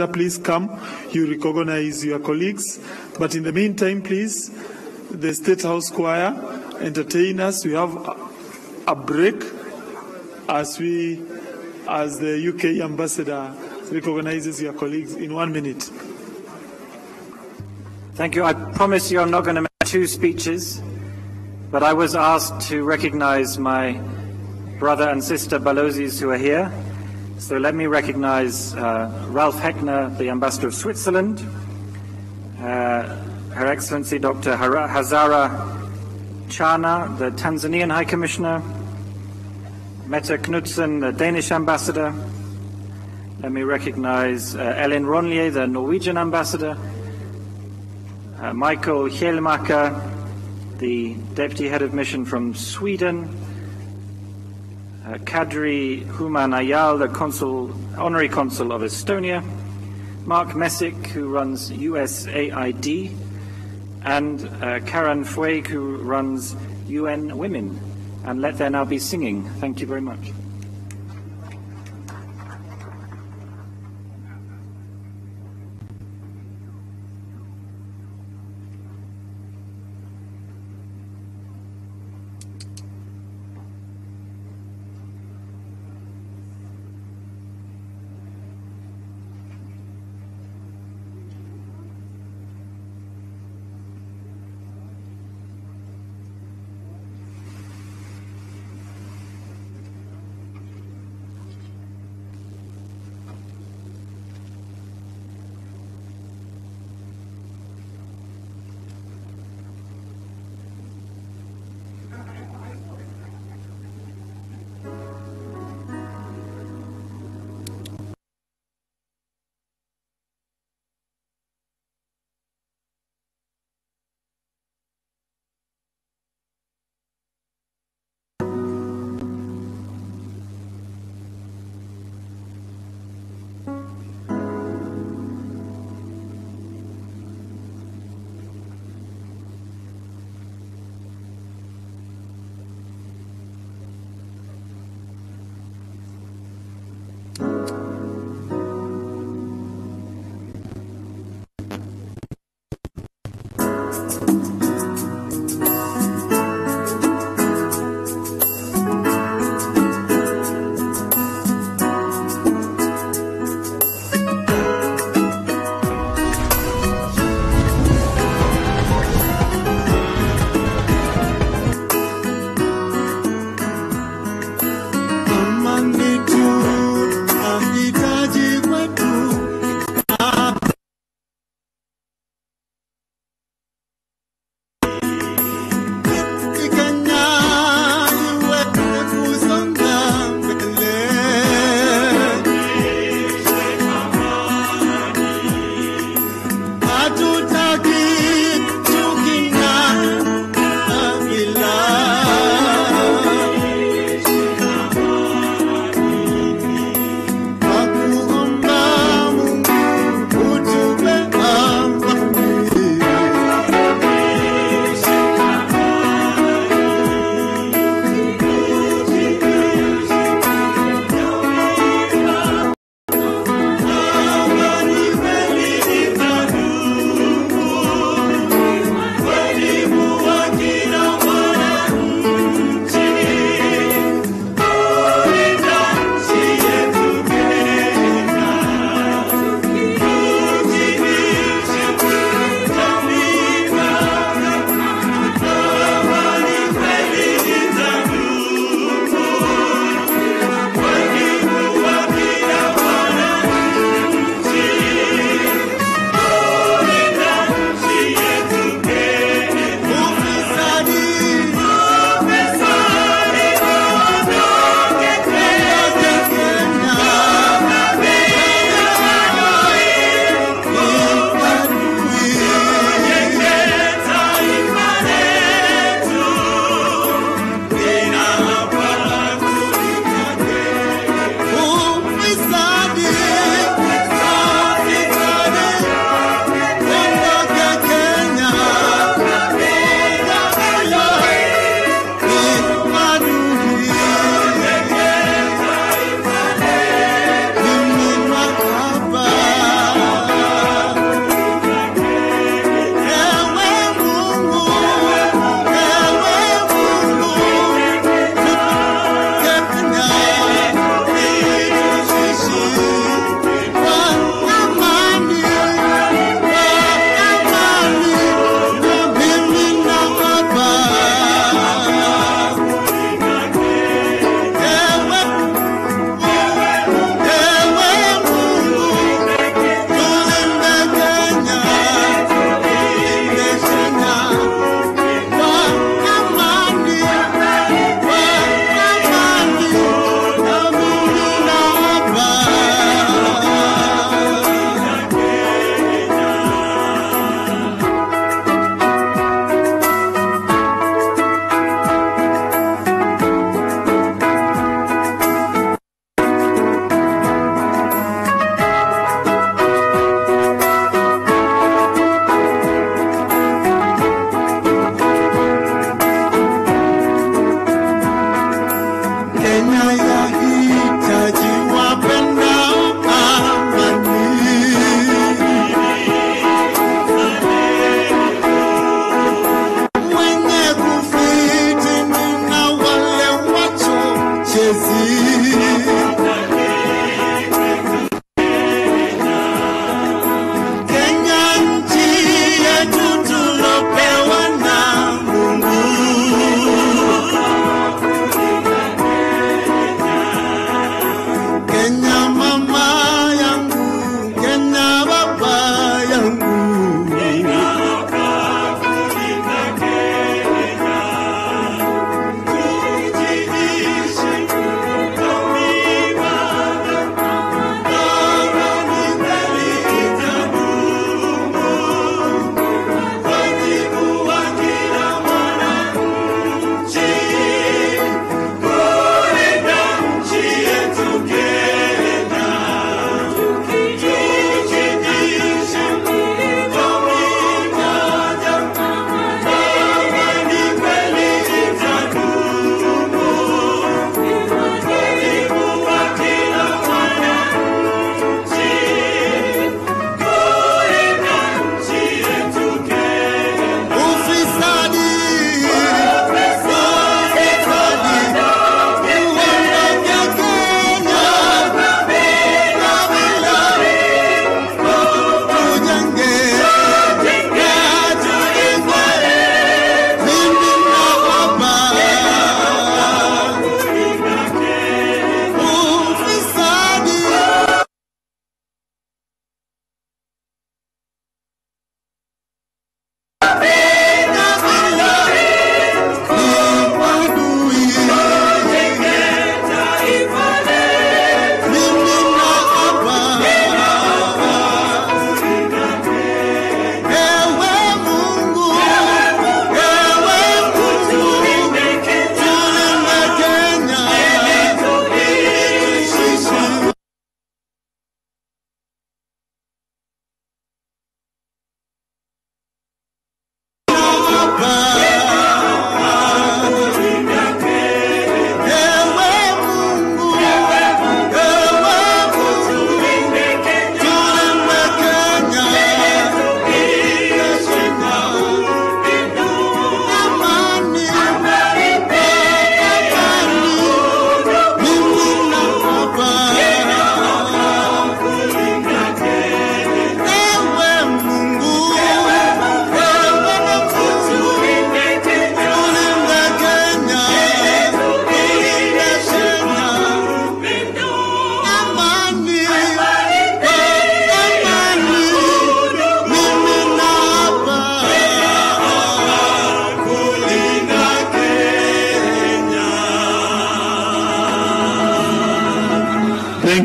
Please come, you recognize your colleagues. But in the meantime, please, the State House Choir, entertain us. We have a break as the UK ambassador recognizes your colleagues in 1 minute. Thank you. I promise you I'm not going to make 2 speeches, but I was asked to recognize my brother and sister Balozis who are here. So let me recognize Ralph Heckner, the Ambassador of Switzerland, Her Excellency Dr. Hazara Chana, the Tanzanian High Commissioner, Mette Knudsen, the Danish Ambassador. Let me recognize Ellen Ronlier, the Norwegian Ambassador, Michael Hjelmaker, the Deputy Head of Mission from Sweden, Kadri Human Ayal, the Honorary Consul of Estonia, Mark Messick, who runs USAID, and Karen Fueg, who runs UN Women. And let there now be singing. Thank you very much.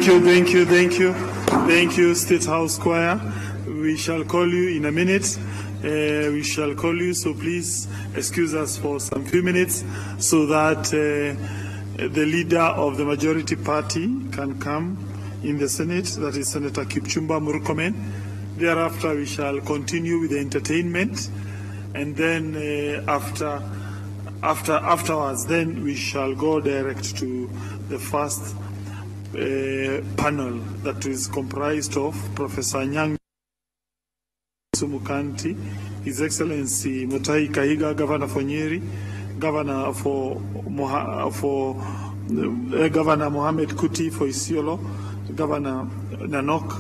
Thank you, State House Choir. We shall call you in a minute. So please excuse us for some few minutes so that the leader of the majority party can come in the Senate, that is Senator Kipchumba Murkomen. Thereafter, we shall continue with the entertainment, and then afterwards, then we shall go direct to the first panel that is comprised of Professor Nyang Sumukanti, His Excellency Mutahi Kahiga, Governor for Nyeri, Governor Mohamed Kuti for Isiolo, Governor Nanok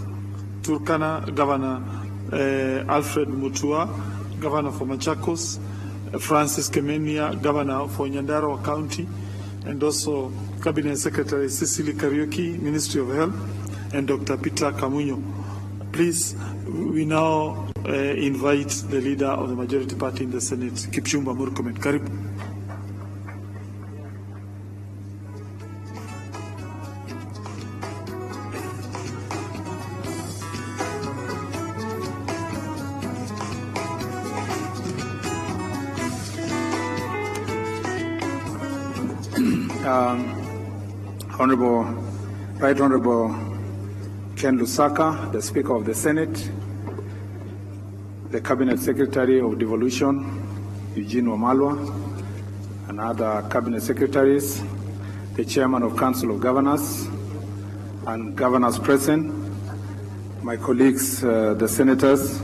Turkana, Governor Alfred Mutua, Governor for Machakos, Francis Kemenia, Governor for Nyandarua County, and also Cabinet Secretary Cecily Kariuki, Ministry of Health, and Dr. Peter Kamunyo. Please, we now invite the leader of the majority party in the Senate, Kipchumba Murkomen. Karibu. Right Honorable Ken Lusaka, the Speaker of the Senate, the Cabinet Secretary of Devolution, Eugene Wamalwa, and other Cabinet Secretaries, the Chairman of Council of Governors, and Governors present, my colleagues, the Senators,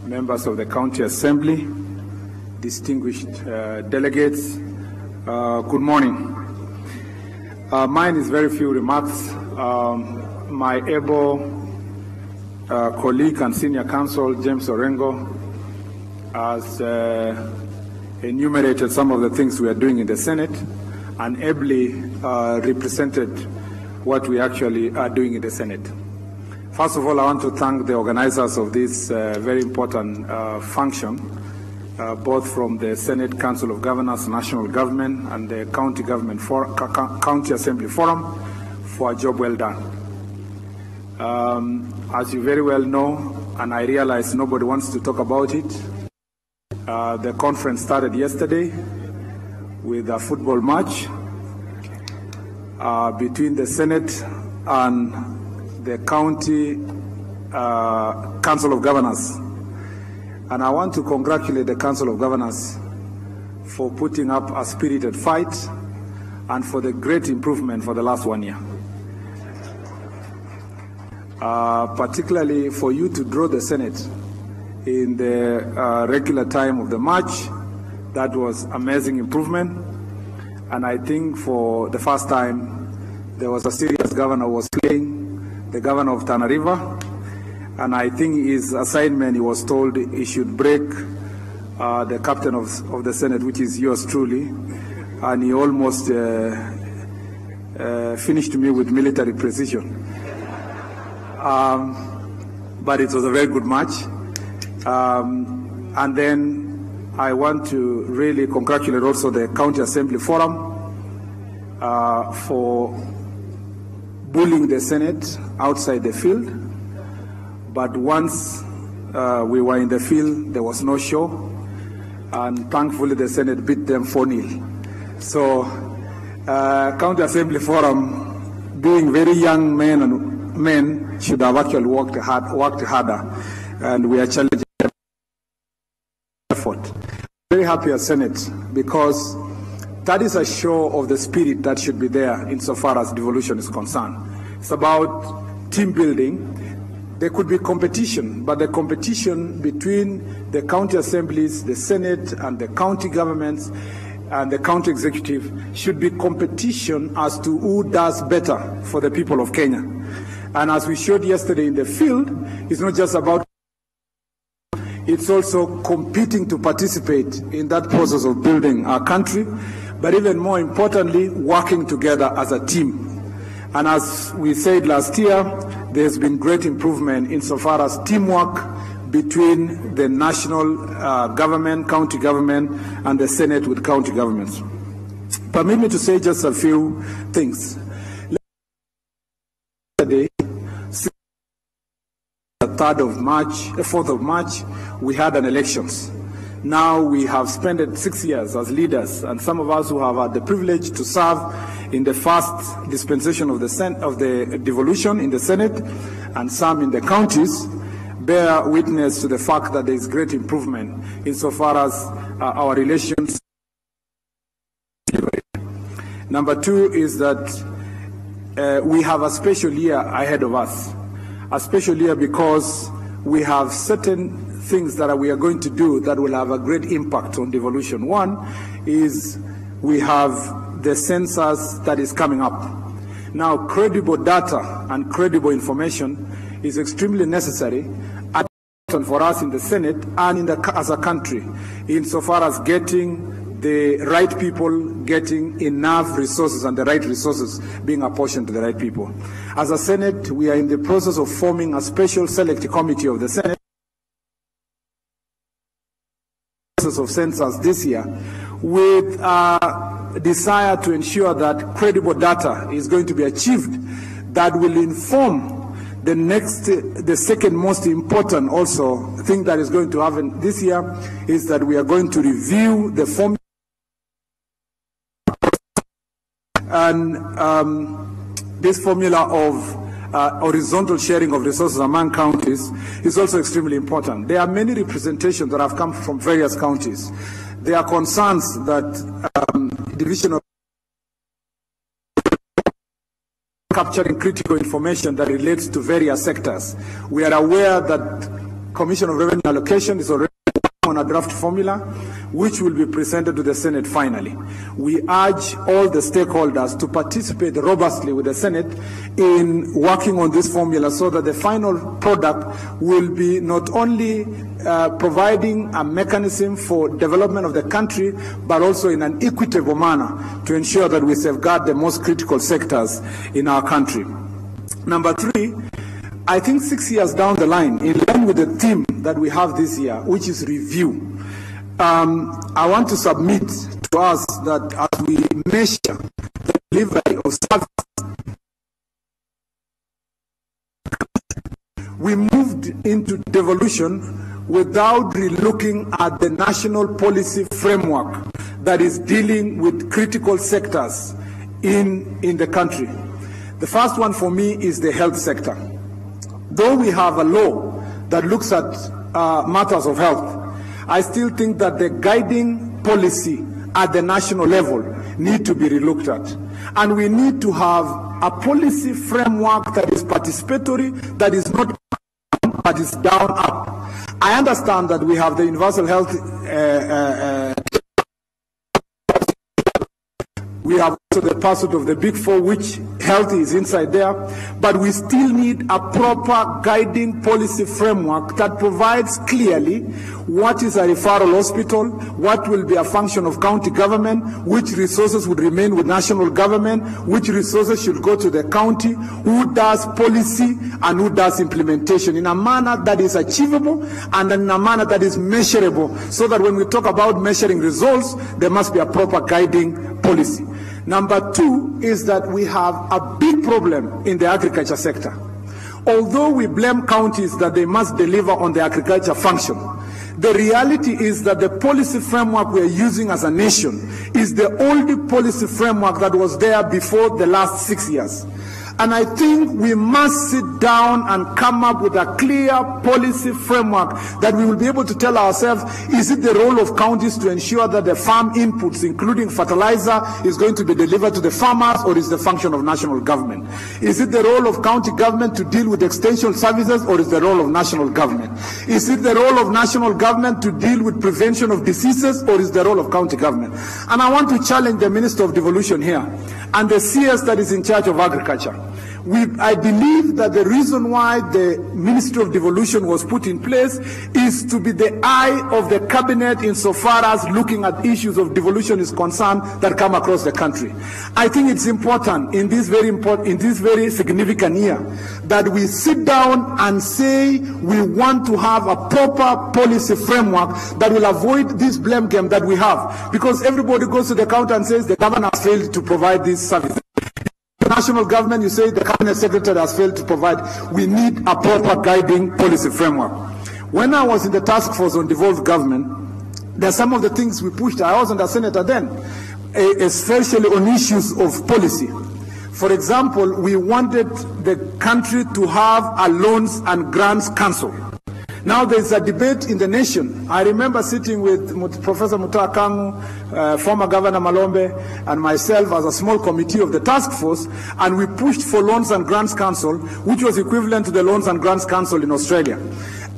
members of the County Assembly, distinguished delegates, good morning. Mine is very few remarks. My able colleague and senior counsel, James Orengo, has enumerated some of the things we are doing in the Senate and ably represented what we actually are doing in the Senate. First of all, I want to thank the organizers of this very important function, both from the Senate Council of Governors, National Government, and the County Government County Assembly Forum for a job well done. As you very well know, and I realize nobody wants to talk about it, the conference started yesterday with a football match between the Senate and the County Council of Governors. And I want to congratulate the Council of Governors for putting up a spirited fight and for the great improvement for the last 1 year. Particularly for you to draw the Senate in the regular time of the match, that was amazing improvement. And I think for the first time, there was a serious governor was playing, the governor of Tana River. And I think his assignment, he was told he should break the captain of the Senate, which is yours truly. And he almost finished me with military precision. But it was a very good match. And then I want to really congratulate also the County Assembly Forum for bullying the Senate outside the field. But once we were in the field, there was no show, and thankfully the Senate beat them 4-0. So County Assembly Forum, being very young men should have actually worked harder, and we are challenging the effort. Very happy as Senate, because that is a show of the spirit that should be there insofar as devolution is concerned. It's about team building. There could be competition, but the competition between the county assemblies, the Senate, and the county governments, and the county executive should be competition as to who does better for the people of Kenya. And as we showed yesterday in the field, it's not just about, it's also competing to participate in that process of building our country, but even more importantly, working together as a team. And as we said last year, there's been great improvement insofar as teamwork between the national government, county government, and the Senate with county governments. Permit me to say just a few things. yesterday, the 4th of March, we had an elections. Now we have spent 6 years as leaders, and some of us who have had the privilege to serve in the first dispensation of the devolution in the Senate, and some in the counties, bear witness to the fact that there is great improvement insofar as our relations. Number two is that we have a special year ahead of us. A special year because we have certain things that we are going to do that will have a great impact on devolution. One is we have the census that is coming up. Now, credible data and credible information is extremely necessary for us in the Senate and as a country, insofar as getting the right people, getting enough resources and the right resources being apportioned to the right people. As a Senate, we are in the process of forming a special select committee of the Senate of census this year with a desire to ensure that credible data is going to be achieved that will inform the second most important also thing that is going to happen this year is that we are going to review the formula and this formula of horizontal sharing of resources among counties is also extremely important. There are many representations that have come from various counties. There are concerns that division of capturing critical information that relates to various sectors. We are aware that Commission of Revenue Allocation is already on a draft formula which will be presented to the Senate finally. We urge all the stakeholders to participate robustly with the Senate in working on this formula so that the final product will be not only providing a mechanism for development of the country, but also in an equitable manner to ensure that we safeguard the most critical sectors in our country. Number three, I think 6 years down the line, in line with the theme that we have this year, which is review, I want to submit to us that as we measure the delivery of services, we moved into devolution without relooking at the national policy framework that is dealing with critical sectors in the country. The first one for me is the health sector. Though we have a law that looks at matters of health, I still think that the guiding policy at the national level need to be relooked at. And we need to have a policy framework that is participatory, that is not down, but is down up. I understand that we have the universal health we have also the pursuit of the Big Four, which health is inside there, but we still need a proper guiding policy framework that provides clearly what is a referral hospital, what will be a function of county government, which resources would remain with national government, which resources should go to the county, who does policy and who does implementation in a manner that is achievable and in a manner that is measurable, so that when we talk about measuring results, there must be a proper guiding policy. Number two is that we have a big problem in the agriculture sector. Although we blame counties that they must deliver on the agriculture function, the reality is that the policy framework we are using as a nation is the only policy framework that was there before the last 6 years. And I think we must sit down and come up with a clear policy framework that we will be able to tell ourselves, is it the role of counties to ensure that the farm inputs, including fertilizer, is going to be delivered to the farmers, or is the function of national government? Is it the role of county government to deal with extension services, or is the role of national government? Is it the role of national government to deal with prevention of diseases, or is the role of county government? And I want to challenge the Minister of Devolution here and the CS that is in charge of agriculture. I believe that the reason why the Ministry of Devolution was put in place is to be the eye of the cabinet insofar as looking at issues of devolution is concerned that come across the country. I think it's important in this very significant year that we sit down and say we want to have a proper policy framework that will avoid this blame game that we have, because everybody goes to the counter and says the government has failed to provide this service. The national government, you say the cabinet secretary has failed to provide. We need a proper guiding policy framework. When I was in the task force on devolved government, there are some of the things we pushed. I wasn't a senator then, especially on issues of policy. For example, we wanted the country to have a loans and grants council. Now there's a debate in the nation. I remember sitting with Professor Mutahi Kang'u, former Governor Malombe, and myself as a small committee of the task force, and we pushed for Loans and Grants Council, which was equivalent to the Loans and Grants Council in Australia.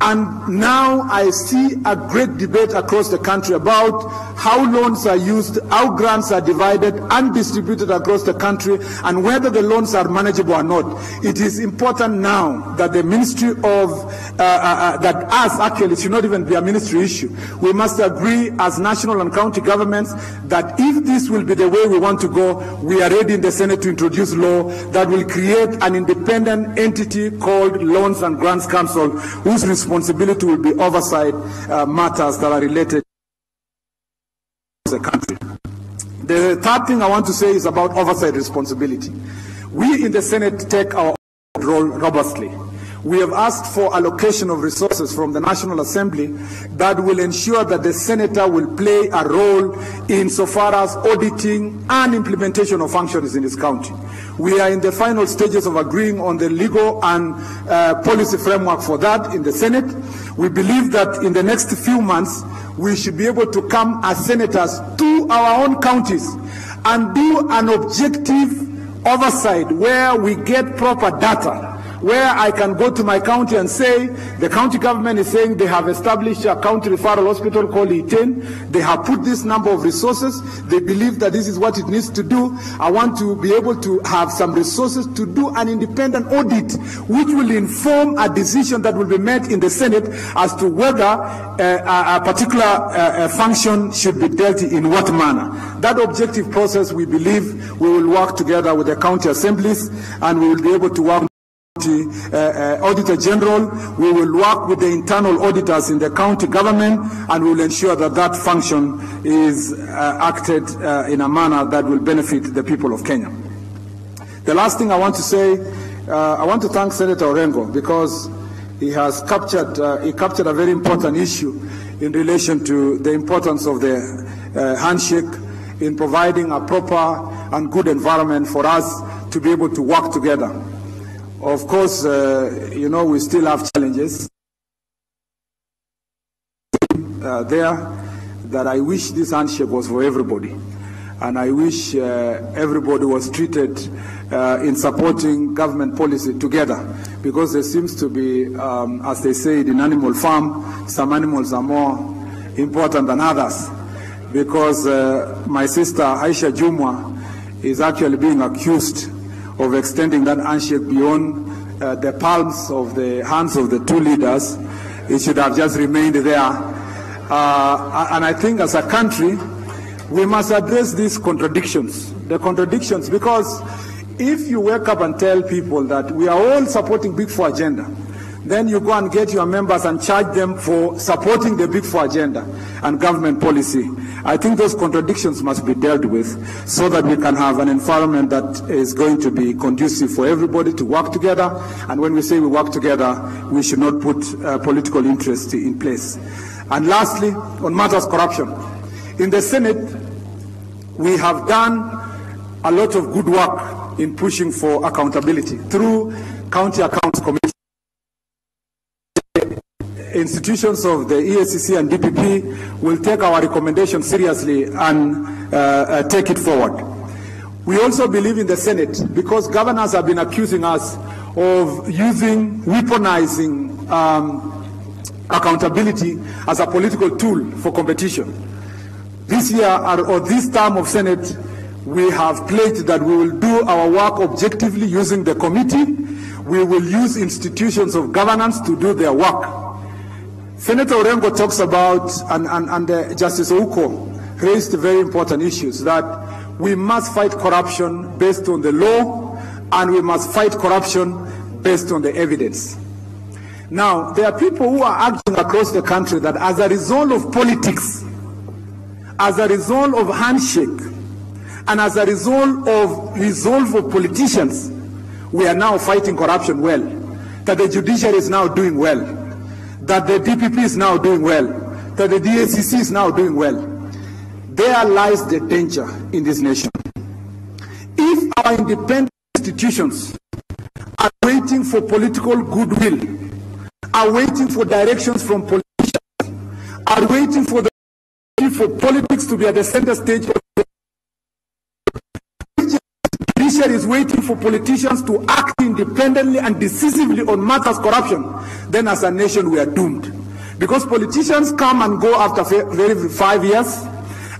And now I see a great debate across the country about how loans are used, how grants are divided and distributed across the country, and whether the loans are manageable or not. It is important now that the ministry of, that us actually, it should not even be a ministry issue. We must agree as national and county governments that if this will be the way we want to go, we are ready in the Senate to introduce law that will create an independent entity called Loans and Grants Council, whose responsibility will be oversight matters that are related to the country. The third thing I want to say is about oversight responsibility. We in the Senate take our role robustly. We have asked for allocation of resources from the National Assembly that will ensure that the senator will play a role insofar as auditing and implementation of functions in his county. We are in the final stages of agreeing on the legal and policy framework for that in the Senate. We believe that in the next few months, we should be able to come as senators to our own counties and do an objective oversight where we get proper data, where I can go to my county and say, the county government is saying they have established a county referral hospital called E10. They have put this number of resources. They believe that this is what it needs to do. I want to be able to have some resources to do an independent audit, which will inform a decision that will be made in the Senate as to whether a particular function should be dealt in what manner. That objective process, we believe, we will work together with the county assemblies, and we will be able to work Auditor General. We will work with the internal auditors in the county government, and we will ensure that that function is acted in a manner that will benefit the people of Kenya. The last thing I want to say, I want to thank Senator Orengo because he has captured a very important issue in relation to the importance of the handshake in providing a proper and good environment for us to be able to work together. Of course, you know, we still have challenges there that I wish this handshake was for everybody. And I wish everybody was treated in supporting government policy together, because there seems to be, as they say in Animal Farm, some animals are more important than others. Because my sister Aisha Jumwa is actually being accused of extending that handshake beyond the palms of the hands of the two leaders. It should have just remained there. And I think as a country, we must address these contradictions, because if you wake up and tell people that we are all supporting Big Four agenda, then you go and get your members and charge them for supporting the Big Four agenda and government policy. I think those contradictions must be dealt with so that we can have an environment that is going to be conducive for everybody to work together. And when we say we work together, we should not put political interest in place. And lastly, on matters of corruption. In the Senate, we have done a lot of good work in pushing for accountability through County Accounts Committee. Institutions of the EACC and DPP will take our recommendation seriously and take it forward. We also believe in the Senate, because governors have been accusing us of weaponizing accountability as a political tool for competition. This year, or this term of Senate, we have pledged that we will do our work objectively using the committee. We will use institutions of governance to do their work. Senator Orengo talks about, and Justice Ouko raised very important issues, that we must fight corruption based on the law, and we must fight corruption based on the evidence. Now, there are people who are arguing across the country that as a result of politics, as a result of handshake, And as a result of resolve of politicians, we are now fighting corruption well. That the judiciary is now doing well. That the DPP is now doing well. That the DACC is now doing well. There lies the danger in this nation. If our independent institutions are waiting for political goodwill, are waiting for directions from politicians, are waiting for politics to be at the center stage of the judiciary is waiting for politicians to act independently and decisively on matters corruption, then as a nation we are doomed. Because politicians come and go after 5 years,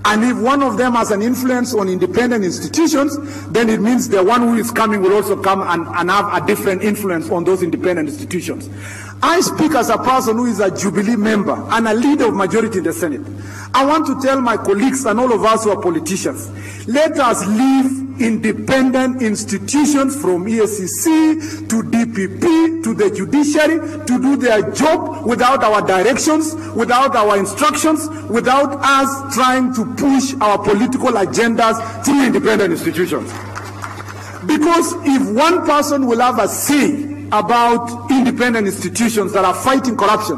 and if one of them has an influence on independent institutions, then it means the one who is coming will also come and have a different influence on those independent institutions. I speak as a person who is a Jubilee member and a leader of majority in the Senate. I want to tell my colleagues and all of us who are politicians, let us leave independent institutions from EACC to DPP to the judiciary to do their job without our directions, without our instructions, without us trying to push our political agendas through independent institutions. Because if one person will have a say about independent institutions that are fighting corruption,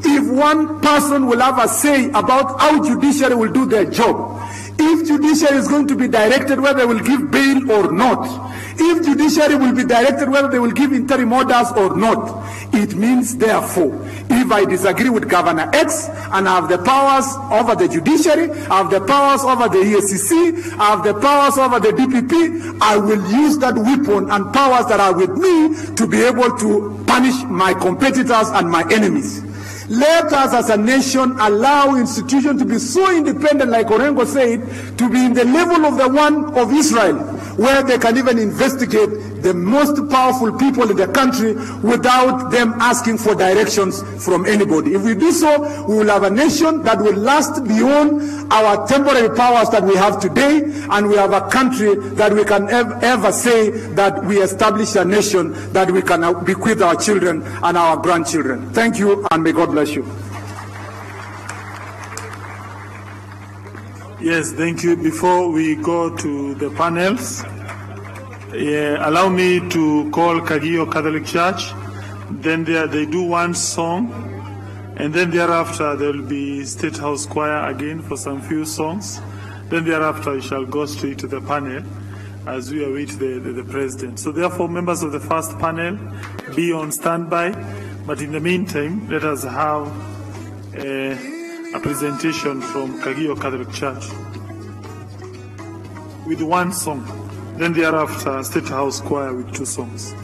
if one person will have a say about how judiciary will do their job, if judiciary is going to be directed whether they will give bail or not, if judiciary will be directed whether they will give interim orders or not, it means therefore, if I disagree with Governor X and I have the powers over the judiciary, I have the powers over the EACC, I have the powers over the DPP, I will use that weapon and powers that are with me to be able to punish my competitors and my enemies. Let us as a nation allow institutions to be so independent, like Orengo said, to be in the level of the one of Israel, where they can even investigate the most powerful people in the country without them asking for directions from anybody. If we do so, we will have a nation that will last beyond our temporary powers that we have today, and we have a country that we can ever say that we established a nation that we can bequeath our children and our grandchildren. Thank you, and may God bless you. Yes, thank you. Before we go to the panels, allow me to call Kagio Catholic Church. Then they do one song, and then thereafter there will be State House Choir again for some few songs. Then thereafter we shall go straight to the panel as we await the President. So therefore, members of the first panel, be on standby. But in the meantime, let us have a presentation from Kagio Catholic Church with one song. Then thereafter, State House Choir with 2 songs.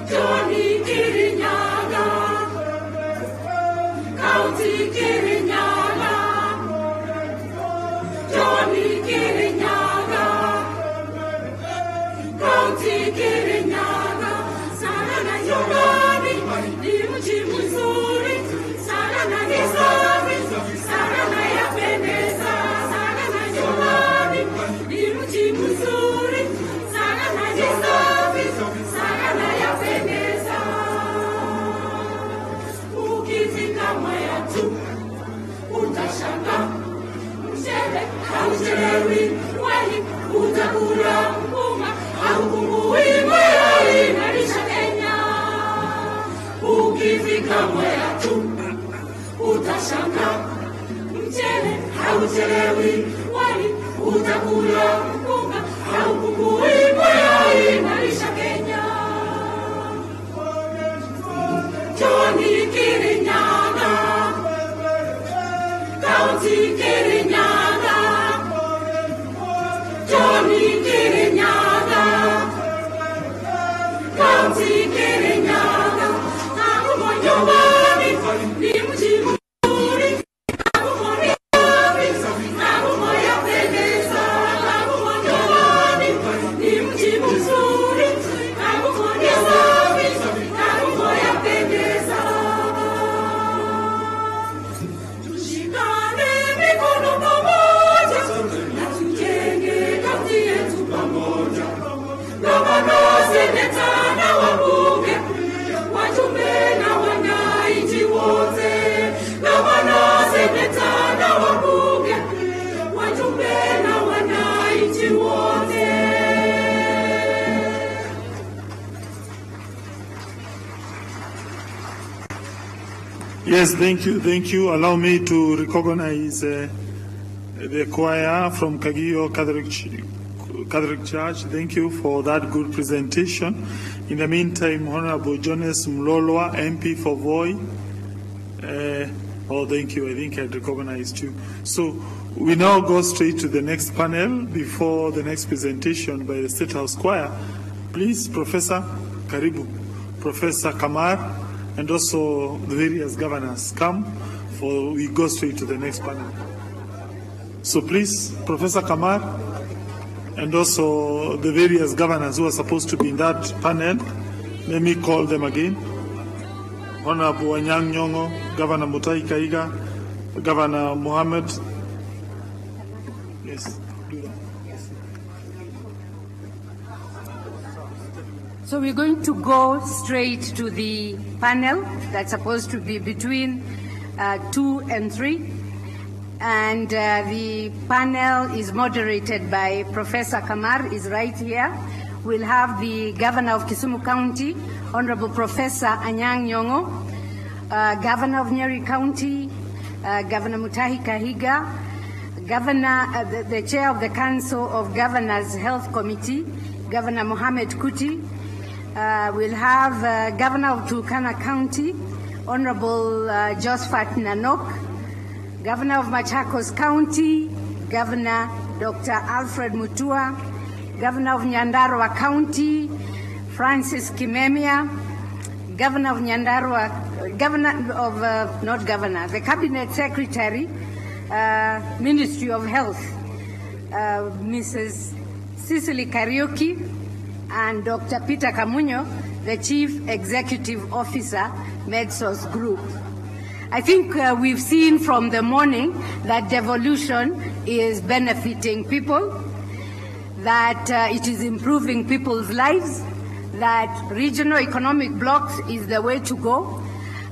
Johnny Kirinyaga, County Kirinyaga, Johnny Kirinyaga, County Kirinyaga, Sarana Yogani, Dimuchi Missouri, Sarana Hisabi, Sarana Yapenesa, Sarana Yogani, Dimuchi Missouri, Sarana Hisabi, Sarana Yapenesa, ukifika Mwea tu, utashanga, mchele, hauchelewi, wali, utakula mpunga, haukungui Mwea inarisha Kenya. Ukifika Mwea tu, utashanga, mchele, hauchelewi, wali, utakula mpunga, haukungui Mwea inarisha Kenya. Johnny Kirinyaga, County Kirinyaga, Johnny Kirinyaga, County Kirinyaga, Nakumo nyumbani, ni mji mzuri, Nakumo ni safi, Nakumo yapendeza, Nakumo nyumbani, ni mji mzuri, Nakumo ni safi, Nakumo yapendeza. Tushikane mikono pamoja, na tujenge kaunti yetu pamoja. Gavana, seneta na wabunge, wajumbe na wananchi wote. Gavana, seneta na wabunge, wajumbe na wananchi wote. Yes, thank you, thank you. Allow me to recognize the choir from Kagio Catholic Church. Thank you for that good presentation. In the meantime, Honorable Jonas Mlolwa, MP for Voi. Thank you. I think I'd recognized you. So we now go straight to the next panel before the next presentation by the State House Choir. Please, Professor Karibu, Professor Kamar, and also the various governors come, for we go straight to the next panel. So please, Professor Kamar, and also the various governors who are supposed to be in that panel, let me call them again. Honorable Anyang' Nyong'o, Governor Mutahi Kahiga, Governor Mohammed. Yes, do that. So we're going to go straight to the panel that's supposed to be between 2 and 3. And the panel is moderated by Professor Kamar, is right here. We'll have the Governor of Kisumu County, Honorable Professor Anyang' Nyong'o, Governor of Nyeri County, Governor Mutahi Kahiga, Governor, the Chair of the Council of Governors Health Committee, Governor Mohammed Kuti. We'll have Governor of Turkana County, Honorable Josephat Nanok, Governor of Machakos County, Governor Dr. Alfred Mutua, Governor of Nyandarua County, Francis Kimemia, Governor of Nyandarua, the Cabinet Secretary, Ministry of Health, Mrs. Cicely Kariuki, and Dr. Peter Kamunyo, the Chief Executive Officer, MedSource Group. I think we've seen from the morning that devolution is benefiting people, that it is improving people's lives, that regional economic blocks is the way to go.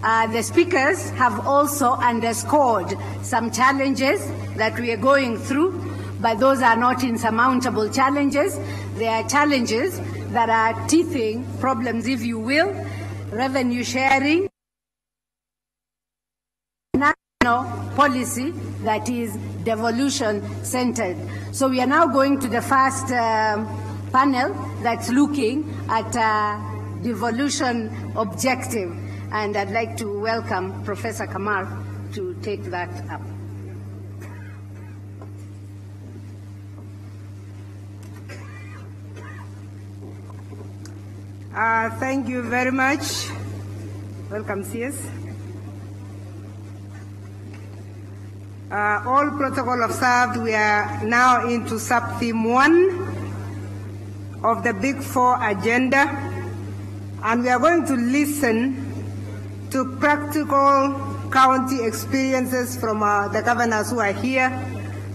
The speakers have also underscored some challenges that we are going through, but those are not insurmountable challenges. They are challenges that are teething problems, if you will, revenue sharing, national policy that is devolution-centered. So we are now going to the first panel that's looking at devolution objective. And I'd like to welcome Professor Kamal to take that up. Thank you very much. Welcome, CS. All protocol observed, we are now into sub-theme 1 of the Big Four agenda, and we are going to listen to practical county experiences from the governors who are here,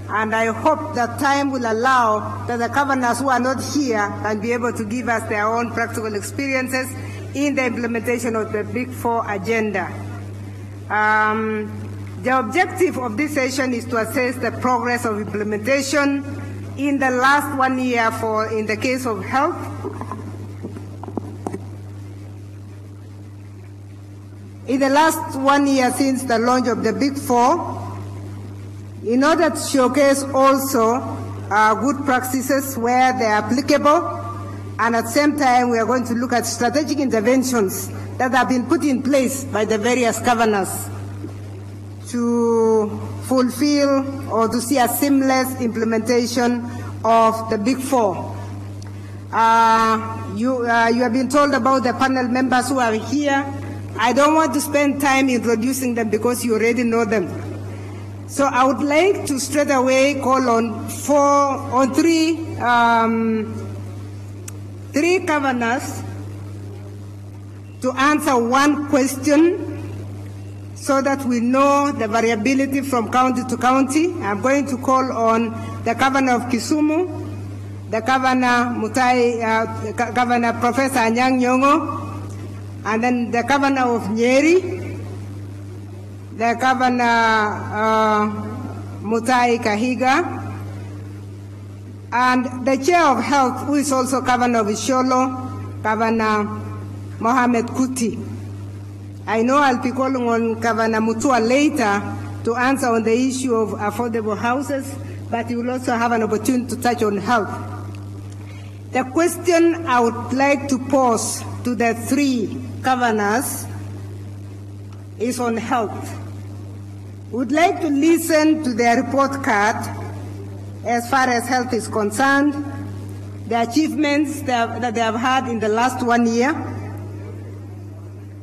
and I hope that time will allow that the governors who are not here can be able to give us their own practical experiences in the implementation of the Big Four agenda. The objective of this session is to assess the progress of implementation in the last 1 year in the case of health. In the last 1 year since the launch of the Big Four, in order to showcase also good practices where they are applicable, and at the same time we are going to look at strategic interventions that have been put in place by the various governors to fulfill or to see a seamless implementation of the Big Four. You have been told about the panel members who are here. I don't want to spend time introducing them because you already know them. So I would like to straight away call on three governors to answer one question so that we know the variability from county to county. I'm going to call on the governor of Kisumu, the governor Governor Professor Anyang' Nyong'o, and then the governor of Nyeri, the governor Mutai Kahiga, and the chair of health, who is also governor of Isiolo, Governor Mohamed Kuti. I know I'll be calling on Governor Mutua later to answer on the issue of affordable houses, but he will also have an opportunity to touch on health. The question I would like to pose to the three governors is on health. We'd like to listen to their report card as far as health is concerned, the achievements that they have had in the last 1 year,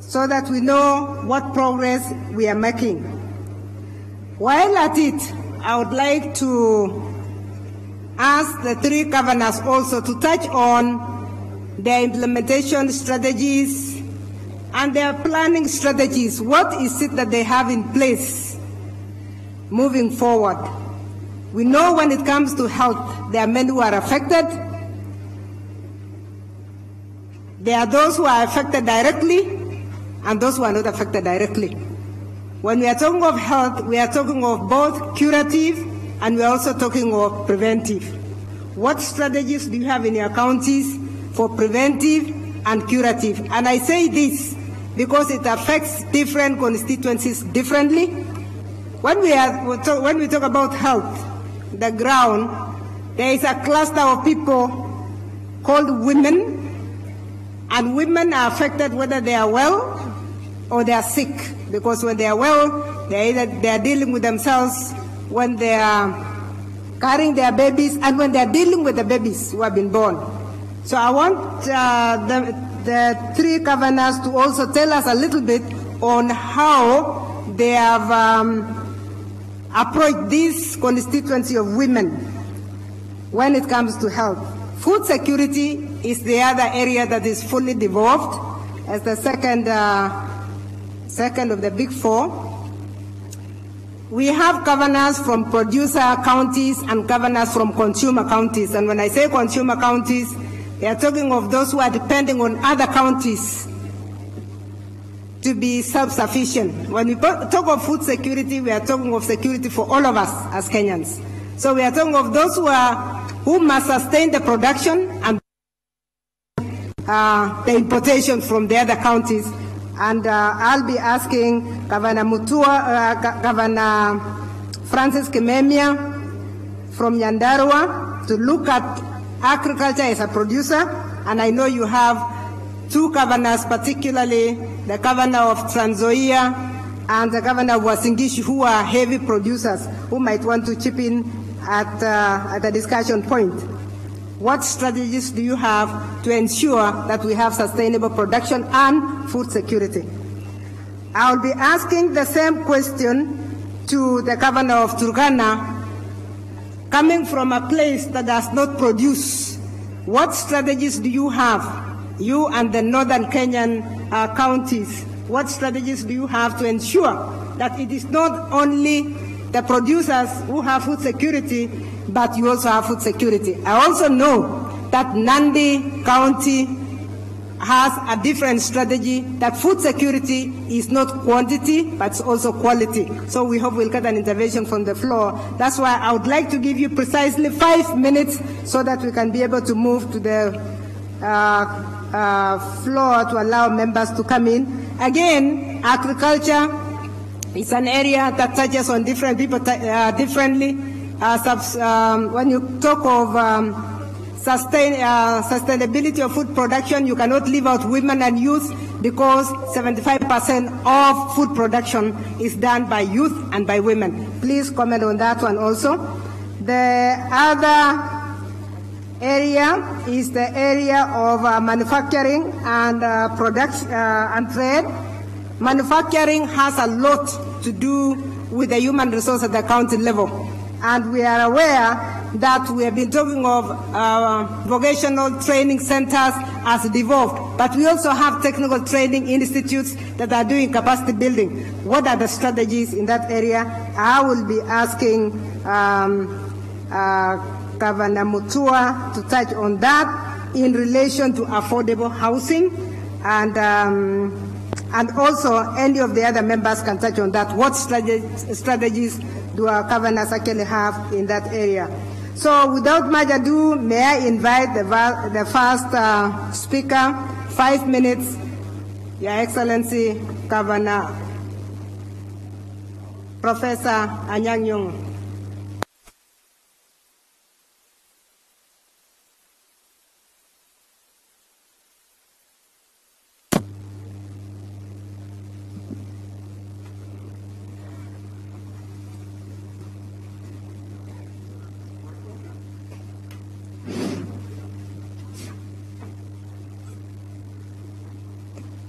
so that we know what progress we are making. While at it, I would like to ask the three governors also to touch on their implementation strategies and their planning strategies. What is it that they have in place moving forward? We know when it comes to health, there are many who are affected. There are those who are affected directly and those who are not affected directly. When we are talking of health, we are talking of both curative and we are also talking of preventive. What strategies do you have in your counties for preventive and curative? And I say this because it affects different constituencies differently. When we talk about health, the ground, there is a cluster of people called women, and women are affected whether they are well or they are sick, because when they are well, they are dealing with themselves when they are carrying their babies and when they are dealing with the babies who have been born. So I want the three governors to also tell us a little bit on how they have approached this constituency of women when it comes to health. Food security is the other area that is fully devolved as the second of the Big Four. We have governors from producer counties and governors from consumer counties. And when I say consumer counties, they are talking of those who are depending on other counties to be self-sufficient. When we talk of food security, we are talking of security for all of us as Kenyans. So we are talking of those who must sustain the production and the importation from the other counties. And I'll be asking Governor Governor Francis Kimemia from Nyandarua to look at agriculture as a producer. And I know you have two governors, particularly the governor of Trans Nzoia, and the governor of Uasin Gishu, who are heavy producers, who might want to chip in at a discussion point. What strategies do you have to ensure that we have sustainable production and food security? I'll be asking the same question to the governor of Turkana, coming from a place that does not produce. What strategies do you have, you and the northern Kenyan counties? What strategies do you have to ensure that it is not only the producers who have food security, but you also have food security? I also know that Nandi County has a different strategy, that food security is not quantity, but it's also quality. So we hope we'll get an intervention from the floor. That's why I would like to give you precisely 5 minutes so that we can be able to move to the floor to allow members to come in. Again, agriculture is an area that touches on different people differently. When you talk of sustainability of food production, you cannot leave out women and youth, because 75% of food production is done by youth and by women. Please comment on that one also. The other area is the area of manufacturing and production and trade. Manufacturing has a lot to do with the human resource at the county level, and we are aware that we have been talking of vocational training centers as devolved, but we also have technical training institutes that are doing capacity building. What are the strategies in that area? I will be asking Governor Mutua to touch on that in relation to affordable housing, and also any of the other members can touch on that. What strategies do our governors actually have in that area? So without much ado, may I invite the first speaker, 5 minutes, Your Excellency Governor Professor Anyang' Nyong'o.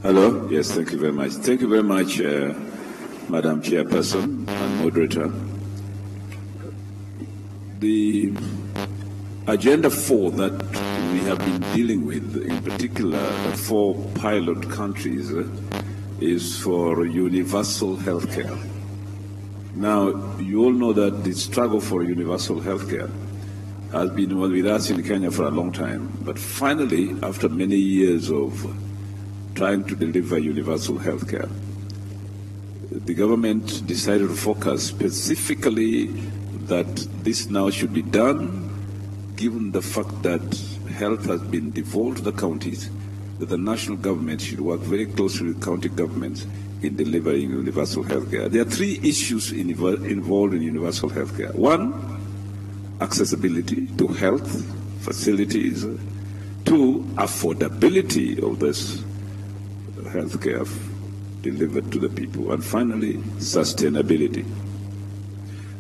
Hello. Yes, thank you very much. Thank you very much, Madam Chairperson and Moderator. The Agenda 4 that we have been dealing with, in particular the 4 pilot countries, is for universal health care. Now, you all know that the struggle for universal health care has been with us in Kenya for a long time, but finally, after many years of trying to deliver universal health care, the government decided to focus specifically that this now should be done, given the fact that health has been devolved to the counties, that the national government should work very closely with county governments in delivering universal health care. There are 3 issues involved in universal health care. 1, accessibility to health facilities. 2, affordability of this health care delivered to the people. And finally, sustainability.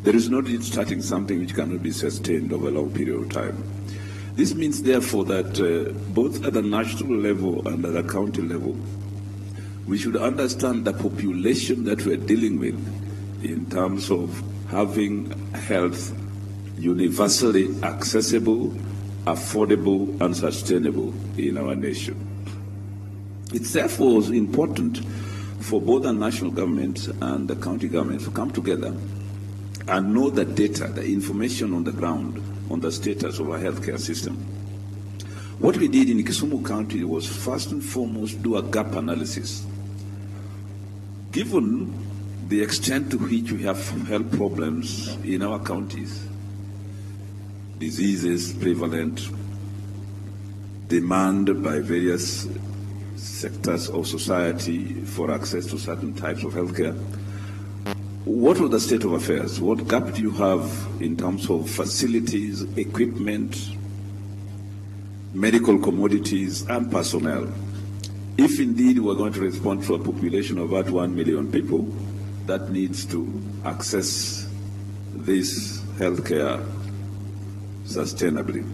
There is no need starting something which cannot be sustained over a long period of time. This means, therefore, that both at the national level and at the county level, we should understand the population that we're dealing with in terms of having health universally accessible, affordable, and sustainable in our nation. It's therefore important for both the national government and the county government to come together and know the data, the information on the ground on the status of our healthcare system. What we did in Kisumu County was first and foremost do a gap analysis. Given the extent to which we have health problems in our counties, diseases prevalent, demand by various sectors of society for access to certain types of healthcare, what was the state of affairs? What gap do you have in terms of facilities, equipment, medical commodities, and personnel? if indeed we're going to respond to a population of about 1 million people that needs to access this healthcare sustainably.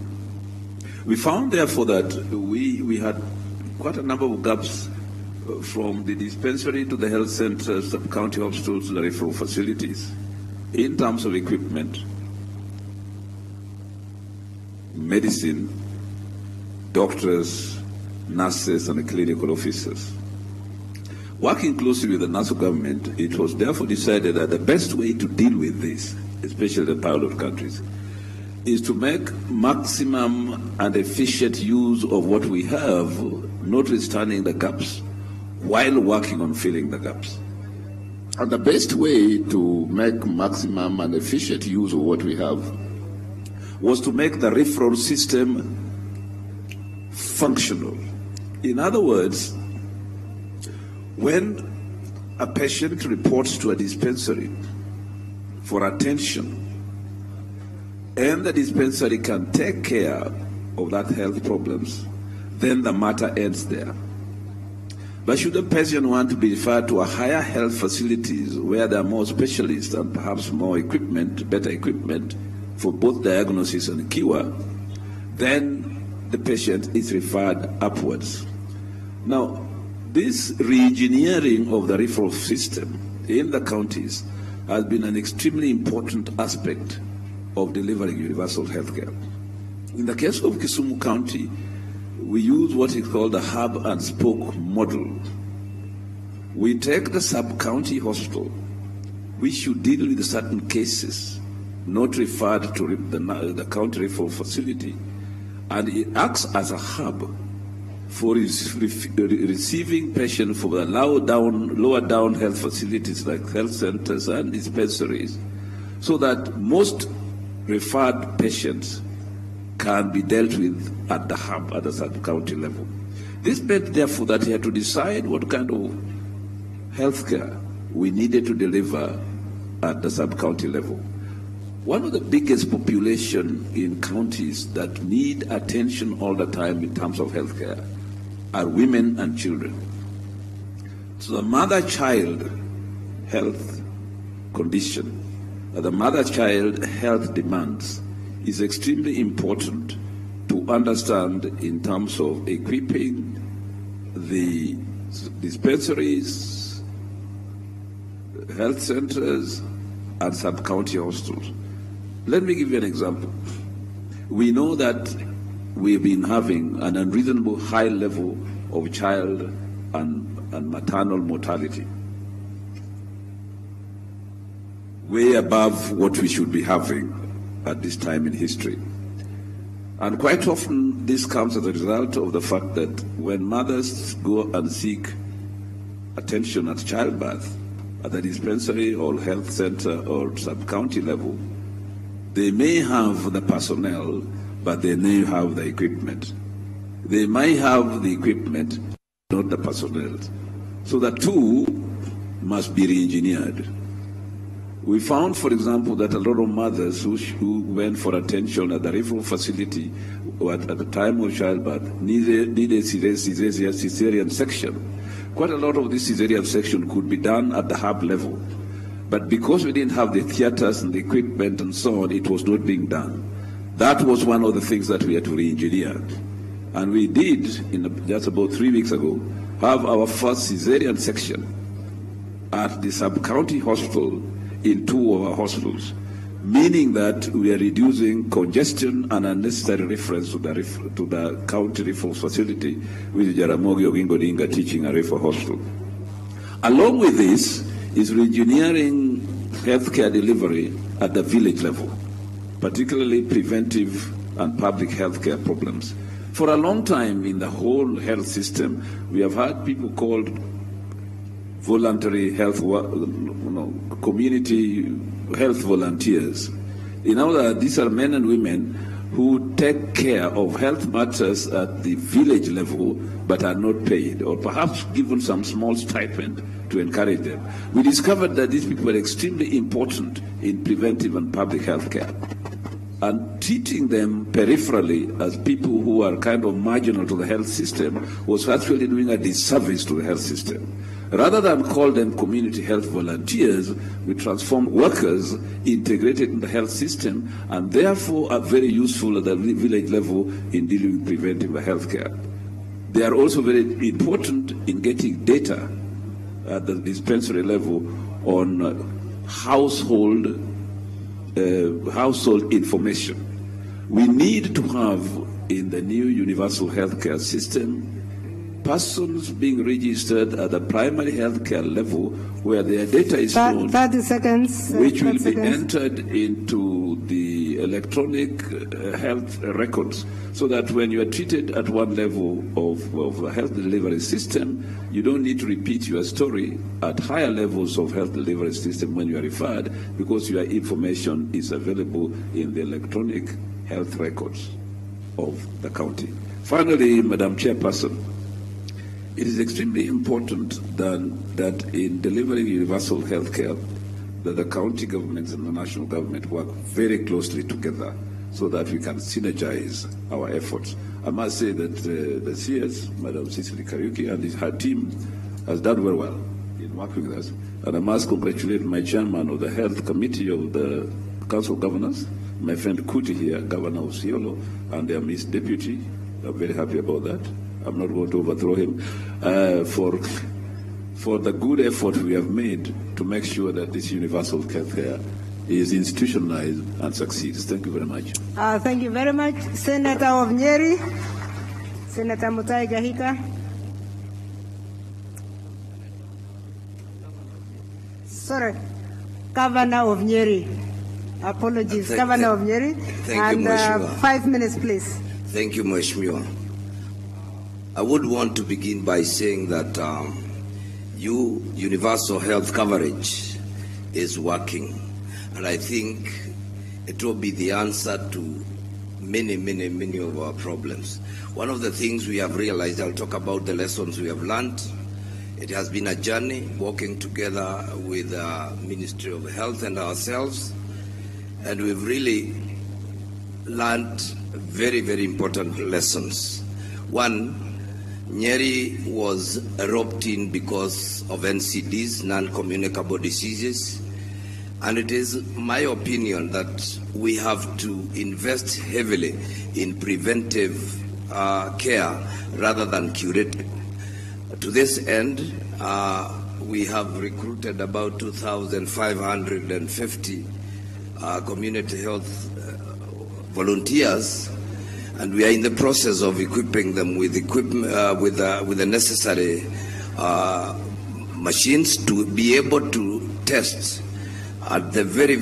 We found, therefore, that we had quite a number of gaps from the dispensary to the health centers, the county hospitals, to the referral facilities, in terms of equipment, medicine, doctors, nurses, and the clinical officers. Working closely with the national government, it was therefore decided that the best way to deal with this, especially the pilot countries, is to make maximum and efficient use of what we have, notwithstanding the gaps, while working on filling the gaps. And the best way to make maximum and efficient use of what we have was to make the referral system functional. In other words, when a patient reports to a dispensary for attention, and the dispensary can take care of that health problems, then the matter ends there. But should a patient want to be referred to a higher health facilities where there are more specialists and perhaps more equipment, better equipment for both diagnosis and cure, then the patient is referred upwards. Now, this re-engineering of the referral system in the counties has been an extremely important aspect of delivering universal health care. In the case of Kisumu County, we use what is called the hub and spoke model. We take the sub-county hospital, which should deal with certain cases, not referred to the county referral facility, and it acts as a hub for receiving patients from the lower down health facilities like health centers and dispensaries, so that most referred patients can be dealt with at the hub, at the sub-county level. This meant, therefore, that he had to decide what kind of health care we needed to deliver at the sub-county level. One of the biggest population in counties that need attention all the time in terms of health care are women and children. So the mother-child health condition, the mother-child health demands, is extremely important to understand in terms of equipping the dispensaries, health centers, and sub-county hospitals. Let me give you an example. We know that we've been having an unreasonable high level of child and maternal mortality, way above what we should be having at this time in history. And quite often this comes as a result of the fact that when mothers go and seek attention at childbirth at the dispensary or health center or sub-county level, they may have the personnel, but they may have the equipment. They may have the equipment, not the personnel. So the two must be re-engineered. We found, for example, that a lot of mothers who went for attention at the referral facility or at the time of childbirth needed cesarean section. Quite a lot of this cesarean section could be done at the hub level. But because we didn't have the theaters and the equipment and so on, it was not being done. That was one of the things that we had to re-engineer. And we did, just about 3 weeks ago, have our first cesarean section at the sub-county hospital in 2 of our hospitals, meaning that we are reducing congestion and unnecessary reference to the county referral facility, which is Jaramogi Oginga Odinga Teaching and Referral Hospital. Along with this is re-engineering healthcare delivery at the village level, particularly preventive and public healthcare problems. For a long time in the whole health system, we have had people called voluntary health, community health volunteers. In other words, these are men and women who take care of health matters at the village level but are not paid, or perhaps given some small stipend to encourage them. We discovered that these people were extremely important in preventive and public health care. and treating them peripherally as people who are kind of marginal to the health system was actually doing a disservice to the health system. Rather than call them community health volunteers, we transform workers integrated in the health system and therefore are very useful at the village level in dealing with preventive healthcare. They are also very important in getting data at the dispensary level on household information. We need to have in the new universal healthcare system persons being registered at the primary healthcare level where their data is stored, 30 seconds, which will be entered into the electronic health records, so that when you are treated at one level of a health delivery system, you don't need to repeat your story at higher levels of health delivery system when you are referred, because your information is available in the electronic health records of the county. Finally, Madam Chairperson, it is extremely important that in delivering universal health care, that the county governments and the national government work very closely together so that we can synergize our efforts. I must say that the CS, Madam Cicely Kariuki, and her team has done very well in working with us. And I must congratulate my chairman of the Health Committee of the Council of Governors, my friend Kuti here, Governor of Siolo, and their Miss Deputy. I'm very happy about that. I'm not going to overthrow him for the good effort we have made to make sure that this universal health care is institutionalized and succeeds. Thank you very much. Thank you very much. Senator of Nyeri, Senator Mutai Gahika. Sorry, Governor of Nyeri. Apologies, Governor of Nyeri. Thank you, Mheshimiwa. 5 minutes, please. Thank you, Mheshimiwa. I would want to begin by saying that universal health coverage is working. And I think it will be the answer to many of our problems. One of the things we have realized, I'll talk about the lessons we have learned. It has been a journey working together with the Ministry of Health and ourselves. And we've really learned very important lessons. One, Nyeri was roped in because of NCDs, non-communicable diseases, and it is my opinion that we have to invest heavily in preventive care rather than curative. To this end, we have recruited about 2,550 community health volunteers, and we are in the process of equipping them with with the necessary machines to be able to test at the very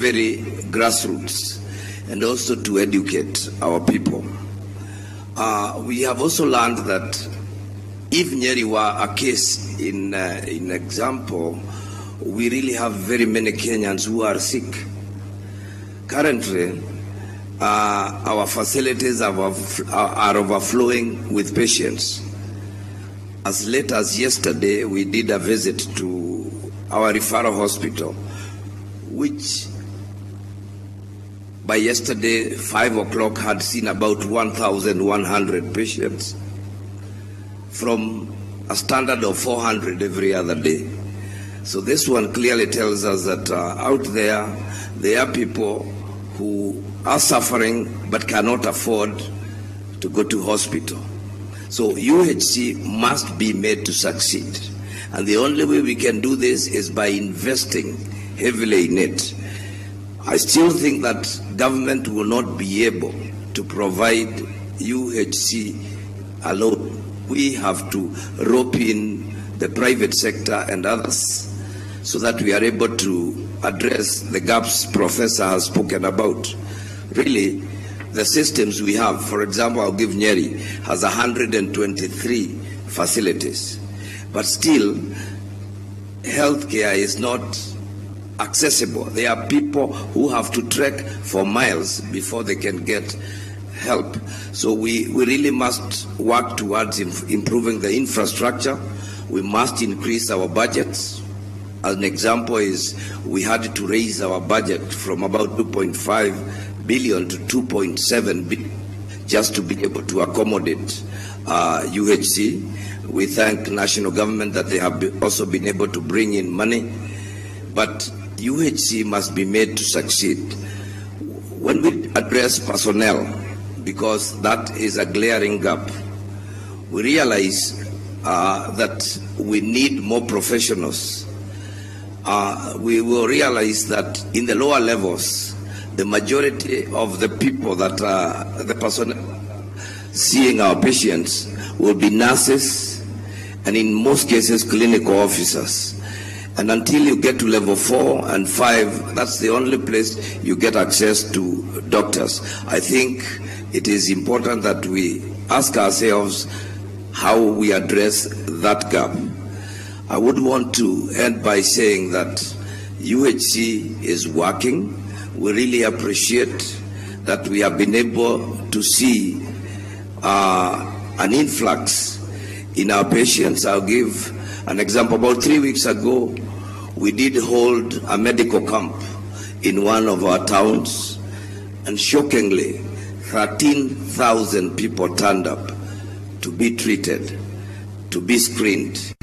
grassroots, and also to educate our people. We have also learned that if Nyeri were a case in example, we really have very many Kenyans who are sick. Currently, our facilities are overflowing with patients. As late as yesterday, we did a visit to our referral hospital, which by yesterday, 5 o'clock, had seen about 1,100 patients from a standard of 400 every other day. So this one clearly tells us that out there are people who are suffering but cannot afford to go to hospital. So UHC must be made to succeed. And the only way we can do this is by investing heavily in it. I still think that government will not be able to provide UHC alone. We have to rope in the private sector and others so that we are able to address the gaps Professor has spoken about. Really, the systems we have, for example, I'll give Nyeri, has 123 facilities. But still, healthcare is not accessible. There are people who have to trek for miles before they can get help. So we really must work towards improving the infrastructure. We must increase our budgets. An example is we had to raise our budget from about 2.5 billion to 2.7 billion just to be able to accommodate UHC. We thank national government that they have also been able to bring in money, but UHC must be made to succeed. When we address personnel, because that is a glaring gap, we realize that we need more professionals. We will realize that in the lower levels, the majority of the people that are the personnel seeing our patients will be nurses and in most cases clinical officers. And until you get to level 4 and 5, that's the only place you get access to doctors. I think it is important that we ask ourselves how we address that gap. I would want to end by saying that UHC is working. We really appreciate that we have been able to see an influx in our patients. I'll give an example. About 3 weeks ago, we did hold a medical camp in one of our towns, and shockingly, 13,000 people turned up to be treated, to be screened.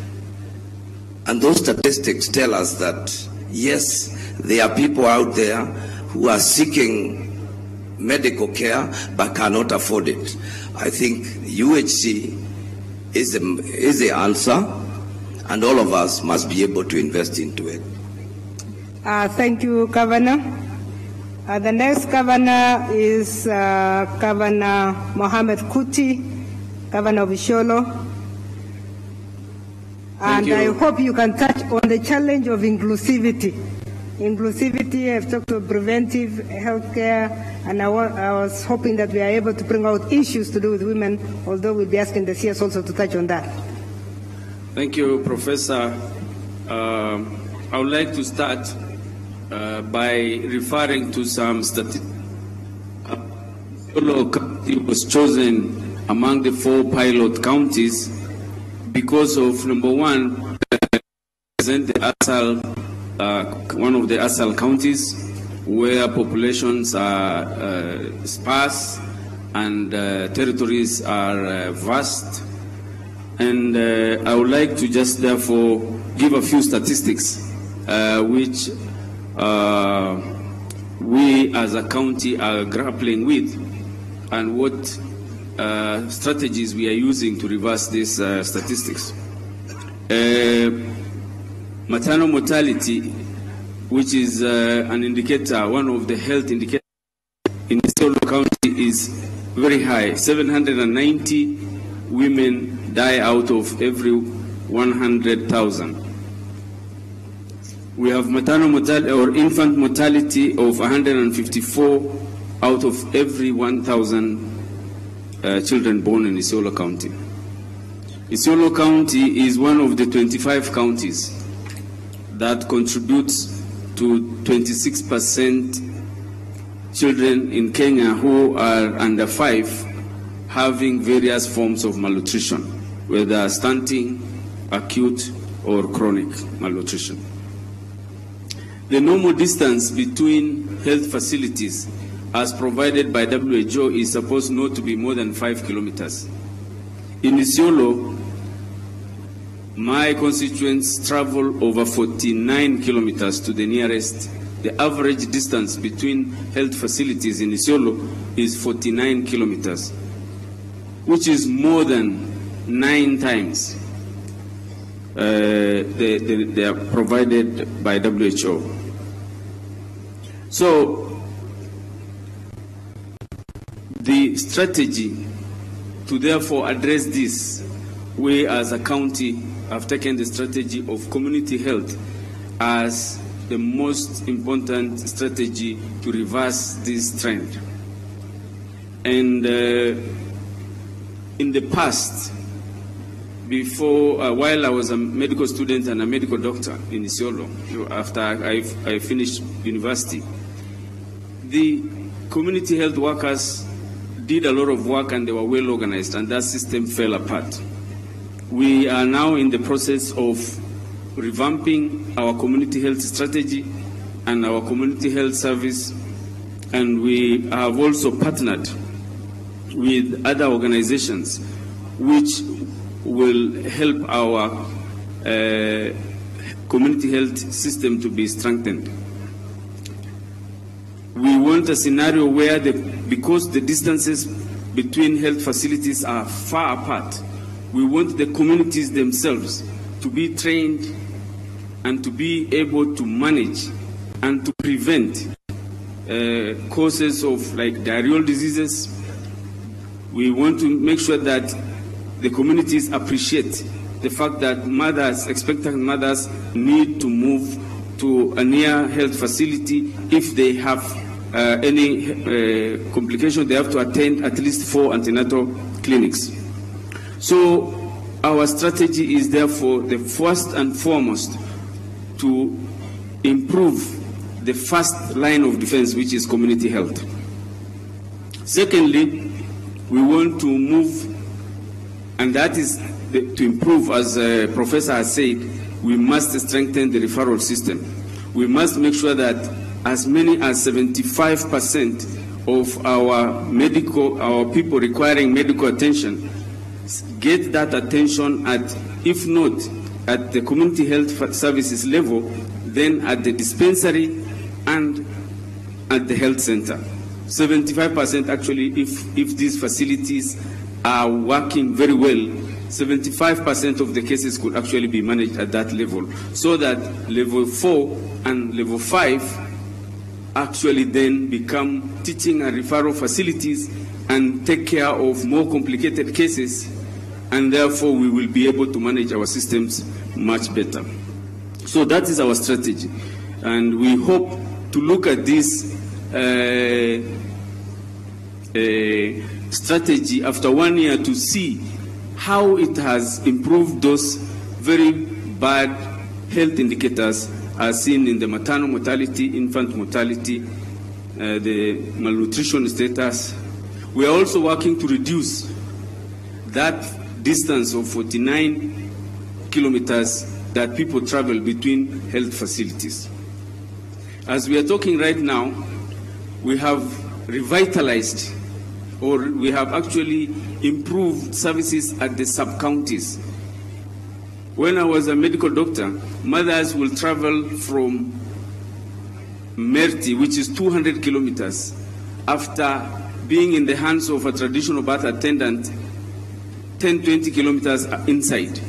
And those statistics tell us that, yes, there are people out there who are seeking medical care but cannot afford it. I think UHC is the answer, and all of us must be able to invest into it. Thank you, Governor. The next governor is Governor Mohamed Kuti, Governor of Isiolo. And I hope you can touch on the challenge of inclusivity. Inclusivity, I've talked about preventive healthcare, and I was hoping that we are able to bring out issues to do with women, although we'll be asking the CS also to touch on that. Thank you, Professor. I would like to start by referring to some statistics. Isiolo County was chosen among the 4 pilot counties because of, number one, represent the ASAL, one of the ASAL counties where populations are sparse and territories are vast. And I would like to just therefore give a few statistics which we as a county are grappling with, and what strategies we are using to reverse these statistics. Maternal mortality, which is an indicator, one of the health indicators in Isiolo County, is very high. 790 women die out of every 100,000. We have maternal mortality or infant mortality of 154 out of every 1,000 children born in Isiolo County. Isiolo County is one of the 25 counties that contributes to 26% children in Kenya who are under 5 having various forms of malnutrition, whether stunting, acute, or chronic malnutrition. The normal distance between health facilities as provided by WHO is supposed not to be more than 5 kilometers. In Isiolo, my constituents travel over 49 kilometers to the nearest. The average distance between health facilities in Isiolo is 49 kilometers, which is more than 9 times they are provided by WHO. So the strategy to therefore address this, we as a county have taken the strategy of community health as the most important strategy to reverse this trend. And in the past, before, while I was a medical student and a medical doctor in Isiolo, after I finished university, the community health workers did a lot of work and they were well organized, and that system fell apart. We are now in the process of revamping our community health strategy and our community health service and we have also partnered with other organizations which will help our community health system to be strengthened. We want a scenario where, because the distances between health facilities are far apart, we want the communities themselves to be trained and to be able to manage and to prevent causes of like diarrheal diseases. We want to make sure that the communities appreciate the fact that mothers, expectant mothers, need to move to a near health facility. If they have any complication, they have to attend at least 4 antenatal clinics. So our strategy is therefore the first and foremost to improve the first line of defense, which is community health. Secondly, we want to move, and that is to improve, as Professor has said, we must strengthen the referral system. We must make sure that as many as 75% of our people requiring medical attention get that attention at, if not at the community health services level, then at the dispensary and at the health center. 75% actually, if these facilities are working very well, 75% of the cases could actually be managed at that level, so that level 4 and level 5 actually then become teaching and referral facilities and take care of more complicated cases, and therefore we will be able to manage our systems much better. So that is our strategy, and we hope to look at this strategy after 1 year to see how it has improved those very bad health indicators as seen in the maternal mortality, infant mortality, the malnutrition status. We are also working to reduce that distance of 49 kilometers that people travel between health facilities. As we are talking right now, we have revitalized, or we have actually improved services at the sub-counties. When I was a medical doctor, mothers will travel from Merti, which is 200 kilometers, after being in the hands of a traditional birth attendant 10-20 kilometers inside.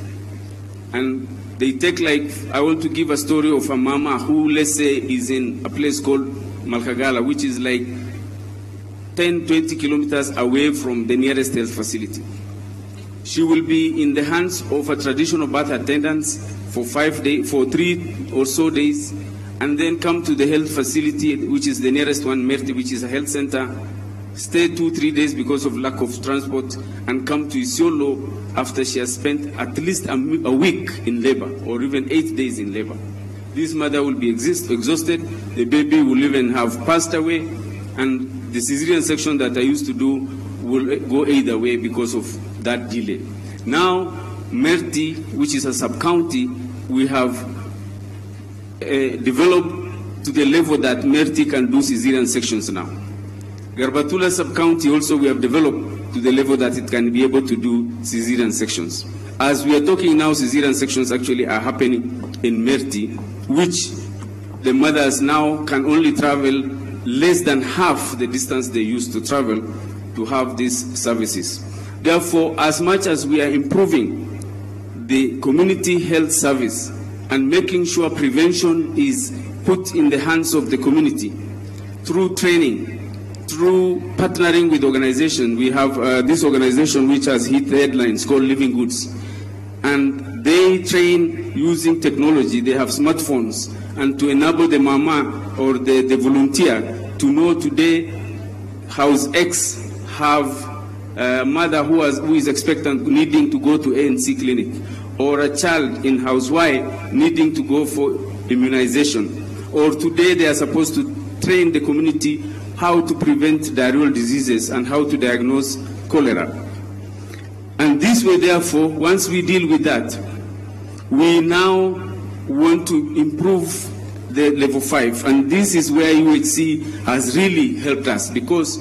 And they take, like, I want to give a story of a mama who, let's say, is in a place called Malkagala, which is like 10-20 kilometers away from the nearest health facility. She will be in the hands of a traditional birth attendant for 5 days, for 3 or so days, and then come to the health facility, which is the nearest one, Merti, which is a health center, stay 2-3 days because of lack of transport, and come to Isiolo after she has spent at least a week in labor, or even 8 days in labor. This mother will be exhausted, the baby will even have passed away, and the cesarean section that I used to do will go either way because of that delay. Now, Merti, which is a sub-county, we have developed to the level that Merti can do cesarean sections now. Garbatula sub-county also we have developed to the level that it can be able to do cesarean sections. As we are talking now, cesarean sections actually are happening in Merti, which the mothers now can only travel less than half the distance they used to travel to have these services. Therefore, as much as we are improving the community health service and making sure prevention is put in the hands of the community through training, through partnering with organizations, we have this organization which has hit the headlines called Living Goods, and they train using technology. They have smartphones, and to enable the mama or the volunteer to know today house X have a mother who is expectant needing to go to ANC clinic, or a child in house Y needing to go for immunization, or today they are supposed to train the community how to prevent diarrheal diseases and how to diagnose cholera. And this way, therefore, once we deal with that, we now want to improve the level 5. And this is where UHC has really helped us, because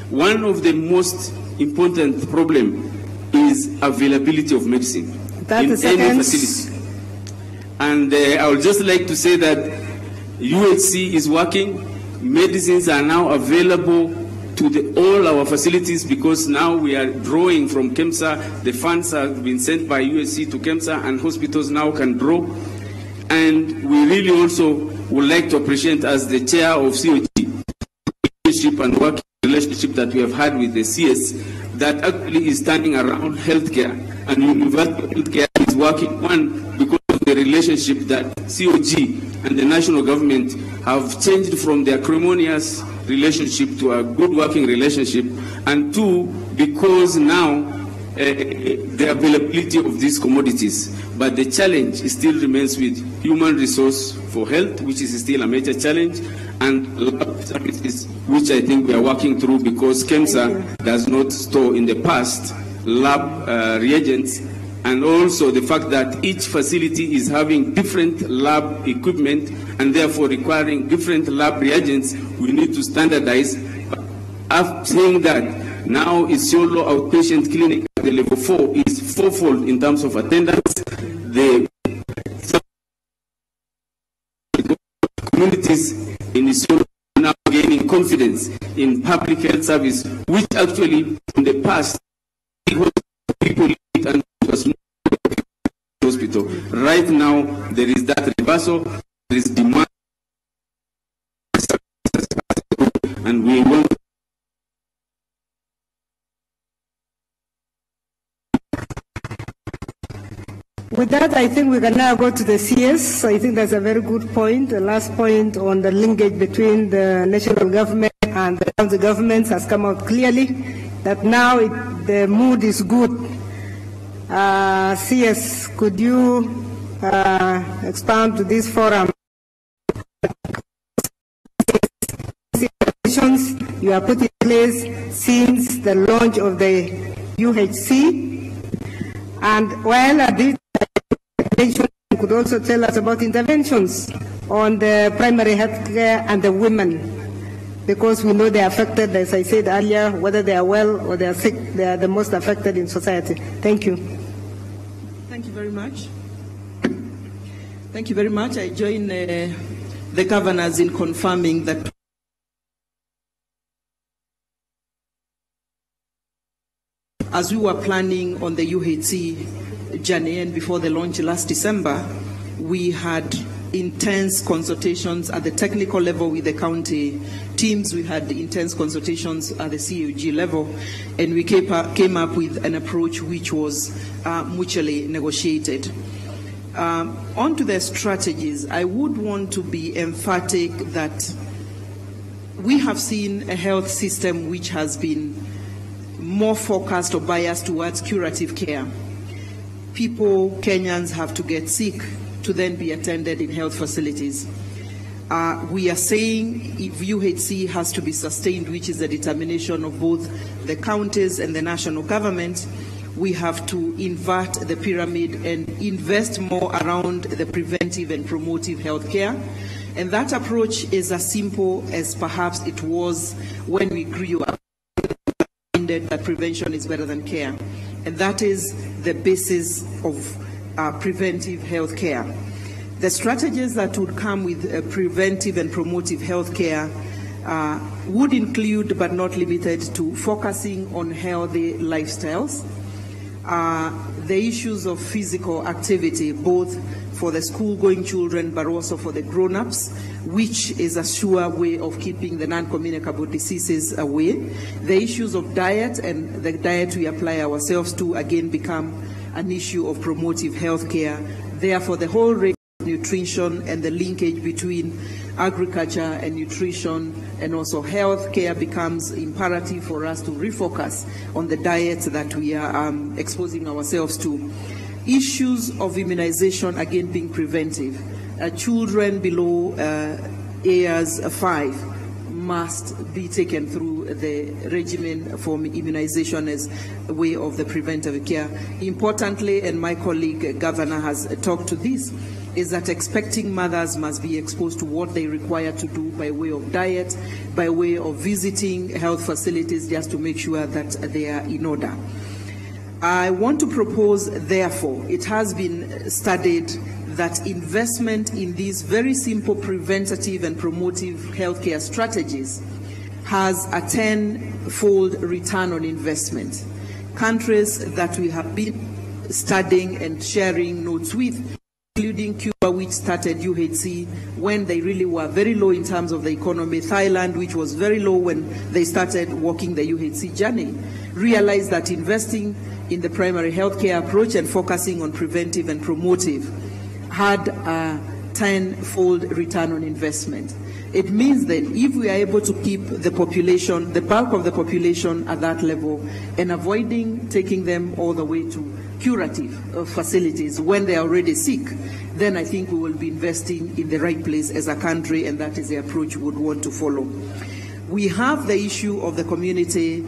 one of the most important problem is availability of medicine in any facility. And I would just like to say that UHC is working. Medicines are now available to all our facilities, because now we are drawing from KEMSA. The funds have been sent by UHC to KEMSA, and hospitals now can draw. And we really also would like to appreciate, as the chair of COG, relationship and working relationship that we have had with the CS, that actually is turning around healthcare, and universal healthcare is working, one, because of the relationship that COG and the national government have changed from the acrimonious relationship to a good working relationship, and two, because now the availability of these commodities. But the challenge still remains with human resource for health, which is still a major challenge, and lab services, which I think we are working through, because KEMSA does not store in the past lab reagents, and also the fact that each facility is having different lab equipment and therefore requiring different lab reagents. We need to standardize. After saying that, now Isiolo outpatient clinic at the level 4 is fourfold in terms of attendance. The communities in Isiolo are now gaining confidence in public health service, which actually in the past people lived and was not hospital. Right now there is that reversal, there is demand, and we want With that, I think we can now go to the CS. I think that's a very good point. The last point on the linkage between the national government and the county governments has come out clearly, that now the mood is good. CS, could you expand to this forum? You are put in place since the launch of the UHC, and while at this you could also tell us about interventions on the primary health care and the women, because we know they are affected, as I said earlier, whether they are well or they are sick, they are the most affected in society. Thank you. Thank you very much. Thank you very much. I join the governors in confirming that as we were planning on the UHC journey and before the launch last December, we had intense consultations at the technical level with the county teams. We had intense consultations at the COG level, and we came up with an approach which was mutually negotiated. On to the strategies, I would want to be emphatic that we have seen a health system which has been more focused or biased towards curative care. People, Kenyans, have to get sick to then be attended in health facilities. We are saying if UHC has to be sustained, which is the determination of both the counties and the national government, we have to invert the pyramid and invest more around the preventive and promotive health care. And that approach is as simple as perhaps it was when we grew up, that prevention is better than care. And that is the basis of preventive health care. The strategies that would come with preventive and promotive health care would include, but not limited to, focusing on healthy lifestyles, the issues of physical activity, both for the school-going children, but also for the grown-ups, which is a sure way of keeping the non-communicable diseases away. The issues of diet and the diet we apply ourselves to, again, become an issue of promotive health care. Therefore, the whole range of nutrition and the linkage between agriculture and nutrition and also health care becomes imperative for us to refocus on the diet that we are exposing ourselves to. Issues of immunization, again, being preventive. Children below years 5 must be taken through the regimen for immunization as a way of the preventive care. Importantly, and my colleague Governor has talked to this, is that expecting mothers must be exposed to what they require to do by way of diet, by way of visiting health facilities, just to make sure that they are in order. I want to propose, therefore, it has been studied that investment in these very simple preventative and promotive healthcare strategies has a 10-fold return on investment. Countries that we have been studying and sharing notes with, including Cuba, which started UHC when they really were very low in terms of the economy, Thailand, which was very low when they started walking the UHC journey, realized that investing in the primary healthcare approach and focusing on preventive and promotive had a 10-fold return on investment. It means that if we are able to keep the population, the bulk of the population at that level, and avoiding taking them all the way to curative facilities when they are already sick, then I think we will be investing in the right place as a country, and that is the approach we would want to follow. We have the issue of the community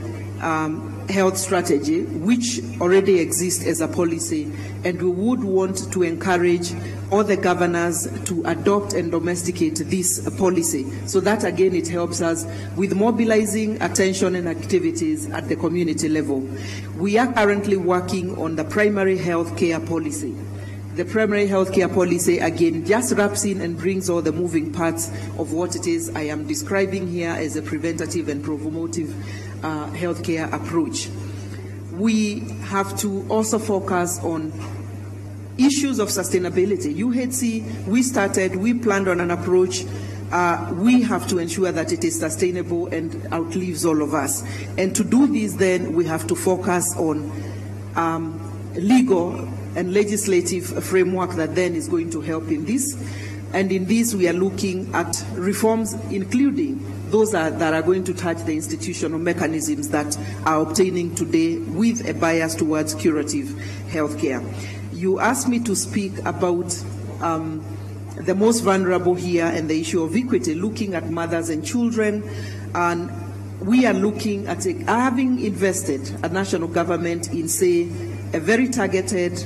health strategy, which already exists as a policy, and we would want to encourage all the governors to adopt and domesticate this policy. So that, again, it helps us with mobilizing attention and activities at the community level. We are currently working on the primary health care policy. The primary health care policy, again, just wraps in and brings all the moving parts of what it is I am describing here as a preventative and promotive healthcare approach. We have to also focus on issues of sustainability. UHC, we planned on an approach. We have to ensure that it is sustainable and outlives all of us. And to do this, then, we have to focus on legal and legislative framework that then is going to help in this. And in this, we are looking at reforms, including those that are going to touch the institutional mechanisms that are obtaining today with a bias towards curative healthcare. You asked me to speak about the most vulnerable here and the issue of equity, looking at mothers and children. And we are looking at having invested a national government in, say, a very targeted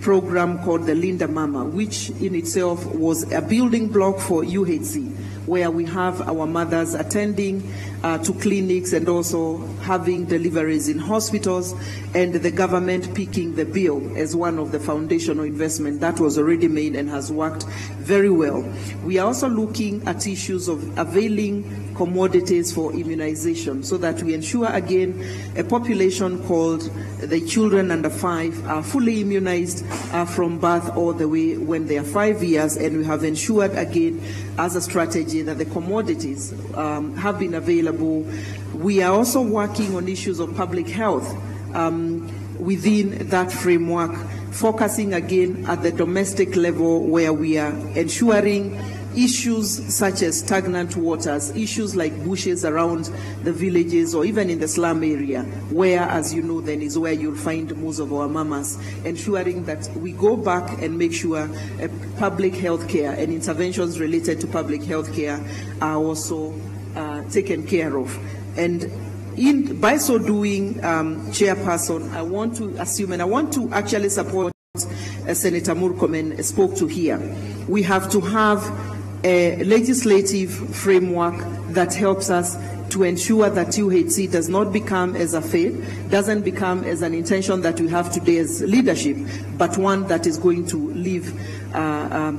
program called the Linda Mama, which in itself was a building block for UHC, where we have our mothers attending to clinics and also having deliveries in hospitals, and the government picking the bill as one of the foundational investment that was already made and has worked very well. We are also looking at issues of availing commodities for immunization, so that we ensure, again, a population called the children under 5 are fully immunized from birth all the way when they are 5 years, and we have ensured, again, as a strategy, that the commodities have been available. We are also working on issues of public health within that framework, focusing again at the domestic level, where we are ensuring issues such as stagnant waters, issues like bushes around the villages or even in the slum area, where, as you know, then is where you'll find most of our mamas, ensuring that we go back and make sure public health care and interventions related to public health care are also taken care of. And by so doing, Chairperson, I want to assume, and I want to actually support Senator Murkomen spoke to here. We have to have a legislative framework that helps us to ensure that UHC does not become as a fate, doesn't become as an intention that we have today as leadership, but one that is going to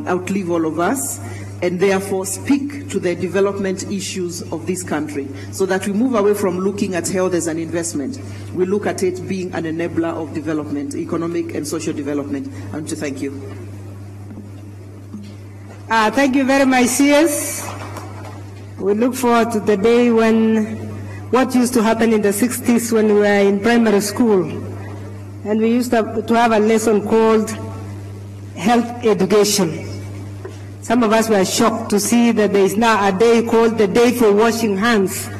outlive all of us, and therefore speak to the development issues of this country, so that we move away from looking at health as an investment. We look at it being an enabler of development, economic and social development. I want to thank you. Thank you very much, CS. We look forward to the day when what used to happen in the 60s when we were in primary school, and we used to have a lesson called health education. Some of us were shocked to see that there is now a day called the Day for Washing Hands.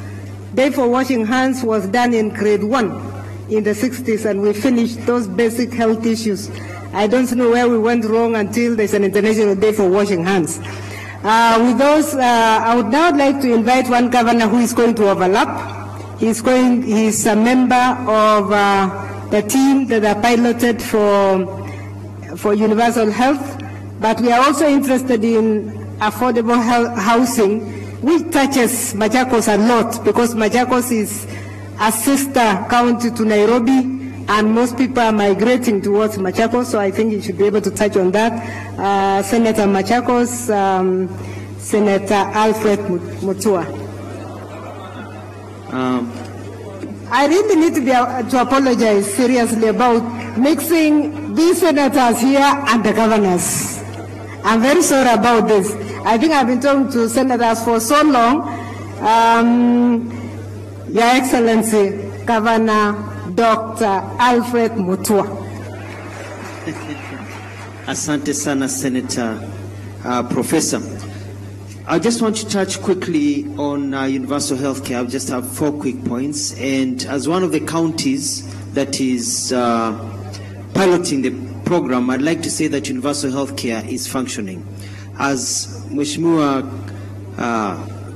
Day for Washing Hands was done in grade 1 in the 60s, and we finished those basic health issues. I don't know where we went wrong until there's an International Day for Washing Hands. With those, I would now like to invite one governor who is going to overlap. He's a member of the team that are piloted for universal health. but we are also interested in affordable housing, which touches Machakos a lot, because Machakos is a sister county to Nairobi, and most people are migrating towards Machakos, so I think you should be able to touch on that. Senator Machakos, Senator Alfred Mutua. I really need to apologize seriously about mixing these senators here and the governors. I'm very sorry about this. I think I've been talking to senators for so long. Your Excellency, Governor Dr. Alfred Mutua. Asante sana, Senator Professor. I just want to touch quickly on universal health care. I just have 4 quick points. And as one of the counties that is piloting the program, I'd like to say that universal health care is functioning. As Mheshimiwa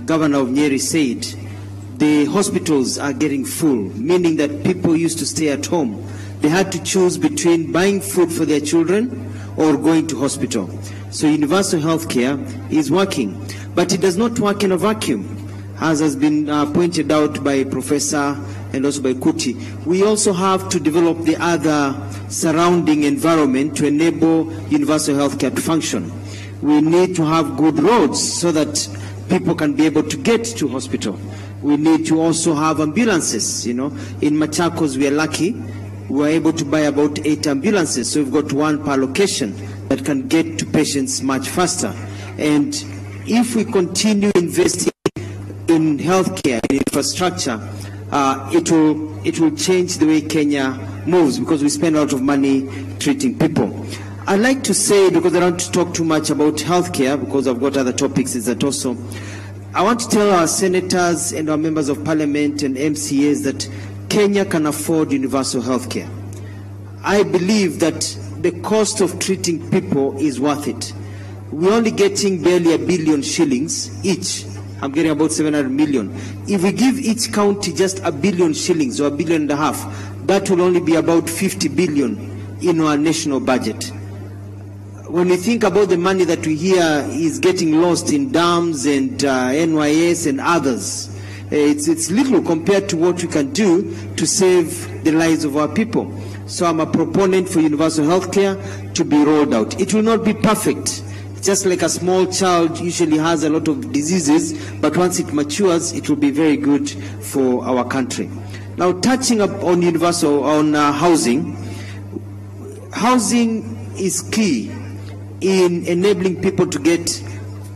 Governor of Nyeri said, the hospitals are getting full, meaning that people used to stay at home. They had to choose between buying food for their children or going to hospital. So universal health care is working, but it does not work in a vacuum. As has been pointed out by Professor and also by Kuti, we also have to develop the other surrounding environment to enable universal health care to function. We need to have good roads so that people can be able to get to hospital. We need to also have ambulances. You know, in Machakos we are lucky. We are able to buy about 8 ambulances, so we've got 1 per location that can get to patients much faster. And if we continue investing in healthcare and infrastructure, it will change the way Kenya moves, because we spend a lot of money treating people. I'd like to say, because I don't want to talk too much about healthcare, because I've got other topics, is that also I want to tell our senators and our members of parliament and MCAs that Kenya can afford universal health care. I believe that the cost of treating people is worth it. We're only getting barely 1 billion shillings each. I'm getting about 700 million. If we give each county just 1 billion shillings or 1.5 billion, that will only be about 50 billion in our national budget. When we think about the money that we hear is getting lost in dams and NYS and others, it's little compared to what we can do to save the lives of our people. So I'm a proponent for universal health care to be rolled out. It will not be perfect. It's just like a small child usually has a lot of diseases, but once it matures, it will be very good for our country. Now, touching up on housing, housing is key in enabling people to get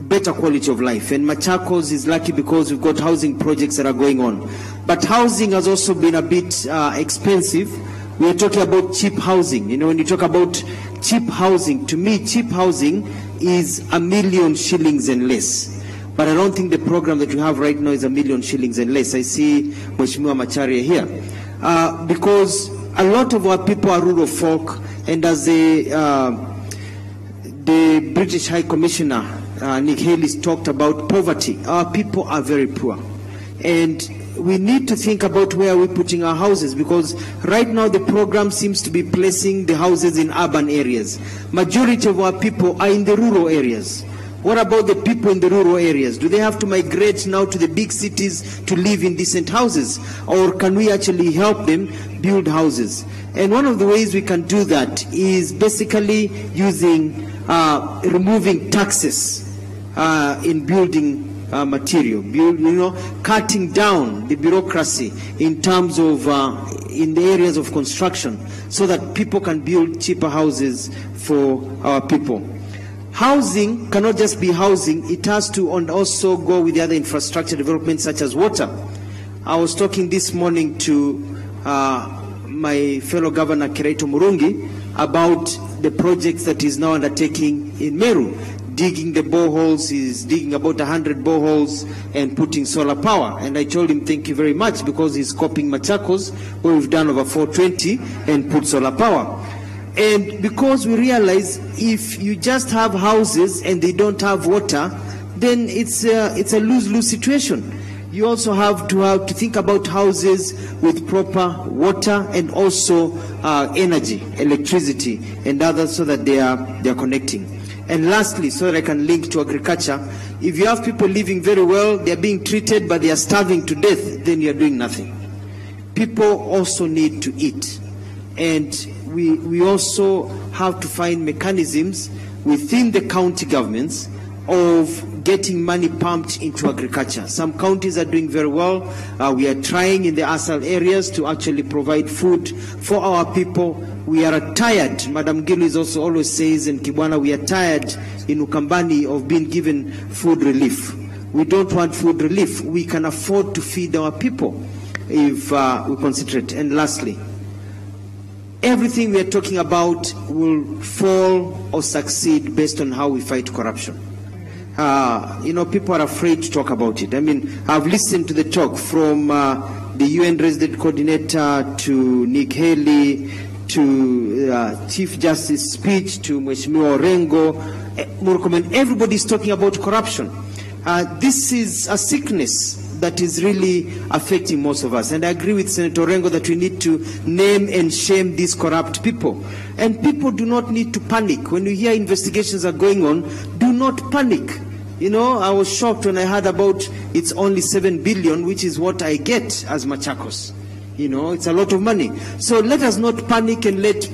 better quality of life. And Machakos is lucky because we've got housing projects that are going on. But housing has also been a bit expensive. We are talking about cheap housing. You know, when you talk about cheap housing, to me, cheap housing is 1 million shillings and less. But I don't think the program that we have right now is 1 million shillings and less. I see Mheshimiwa Macharia here. Because a lot of our people are rural folk, and as the British High Commissioner, Nick Haley's talked about poverty. Our people are very poor. And we need to think about where we're putting our houses, because right now the program seems to be placing the houses in urban areas. Majority of our people are in the rural areas. What about the people in the rural areas? Do they have to migrate now to the big cities to live in decent houses? Or can we actually help them build houses? And one of the ways we can do that is basically using removing taxes in building material, cutting down the bureaucracy in terms of in the areas of construction, so that people can build cheaper houses for our people. Housing cannot just be housing, it has to also go with the other infrastructure development such as water. I was talking this morning to my fellow Governor Kirito Murungi about the projects that he's now undertaking in Meru. Digging the boreholes, he's digging about 100 boreholes and putting solar power. And I told him thank you very much, because he's copying Machakos, where we've done over 420 and put solar power. And because we realize if you just have houses and they don't have water, then it's a lose-lose situation. You also have to think about houses with proper water and also energy, electricity and others, so that they are connecting. And lastly, so that I can link to agriculture, if you have people living very well, they are being treated, but they are starving to death, then you are doing nothing. People also need to eat. And we also have to find mechanisms within the county governments of getting money pumped into agriculture. Some counties are doing very well. We are trying in the ASAL areas to actually provide food for our people. We are tired, Madam Gillis also always says in Kibwana, we are tired in Ukambani of being given food relief. We don't want food relief. We can afford to feed our people if we concentrate. And lastly, everything we are talking about will fall or succeed based on how we fight corruption. People are afraid to talk about it. I mean, I've listened to the talk from the UN Resident Coordinator to Nick Haley to Chief Justice's speech to Mheshimiwa Orengo, Murkomen. Everybody's talking about corruption. This is a sickness that is really affecting most of us. And I agree with Senator Orengo that we need to name and shame these corrupt people. And people do not need to panic. When you hear investigations are going on, do not panic. You know, I was shocked when I heard about it's only 7 billion, which is what I get as Machakos. You know, it's a lot of money. So let us not panic and let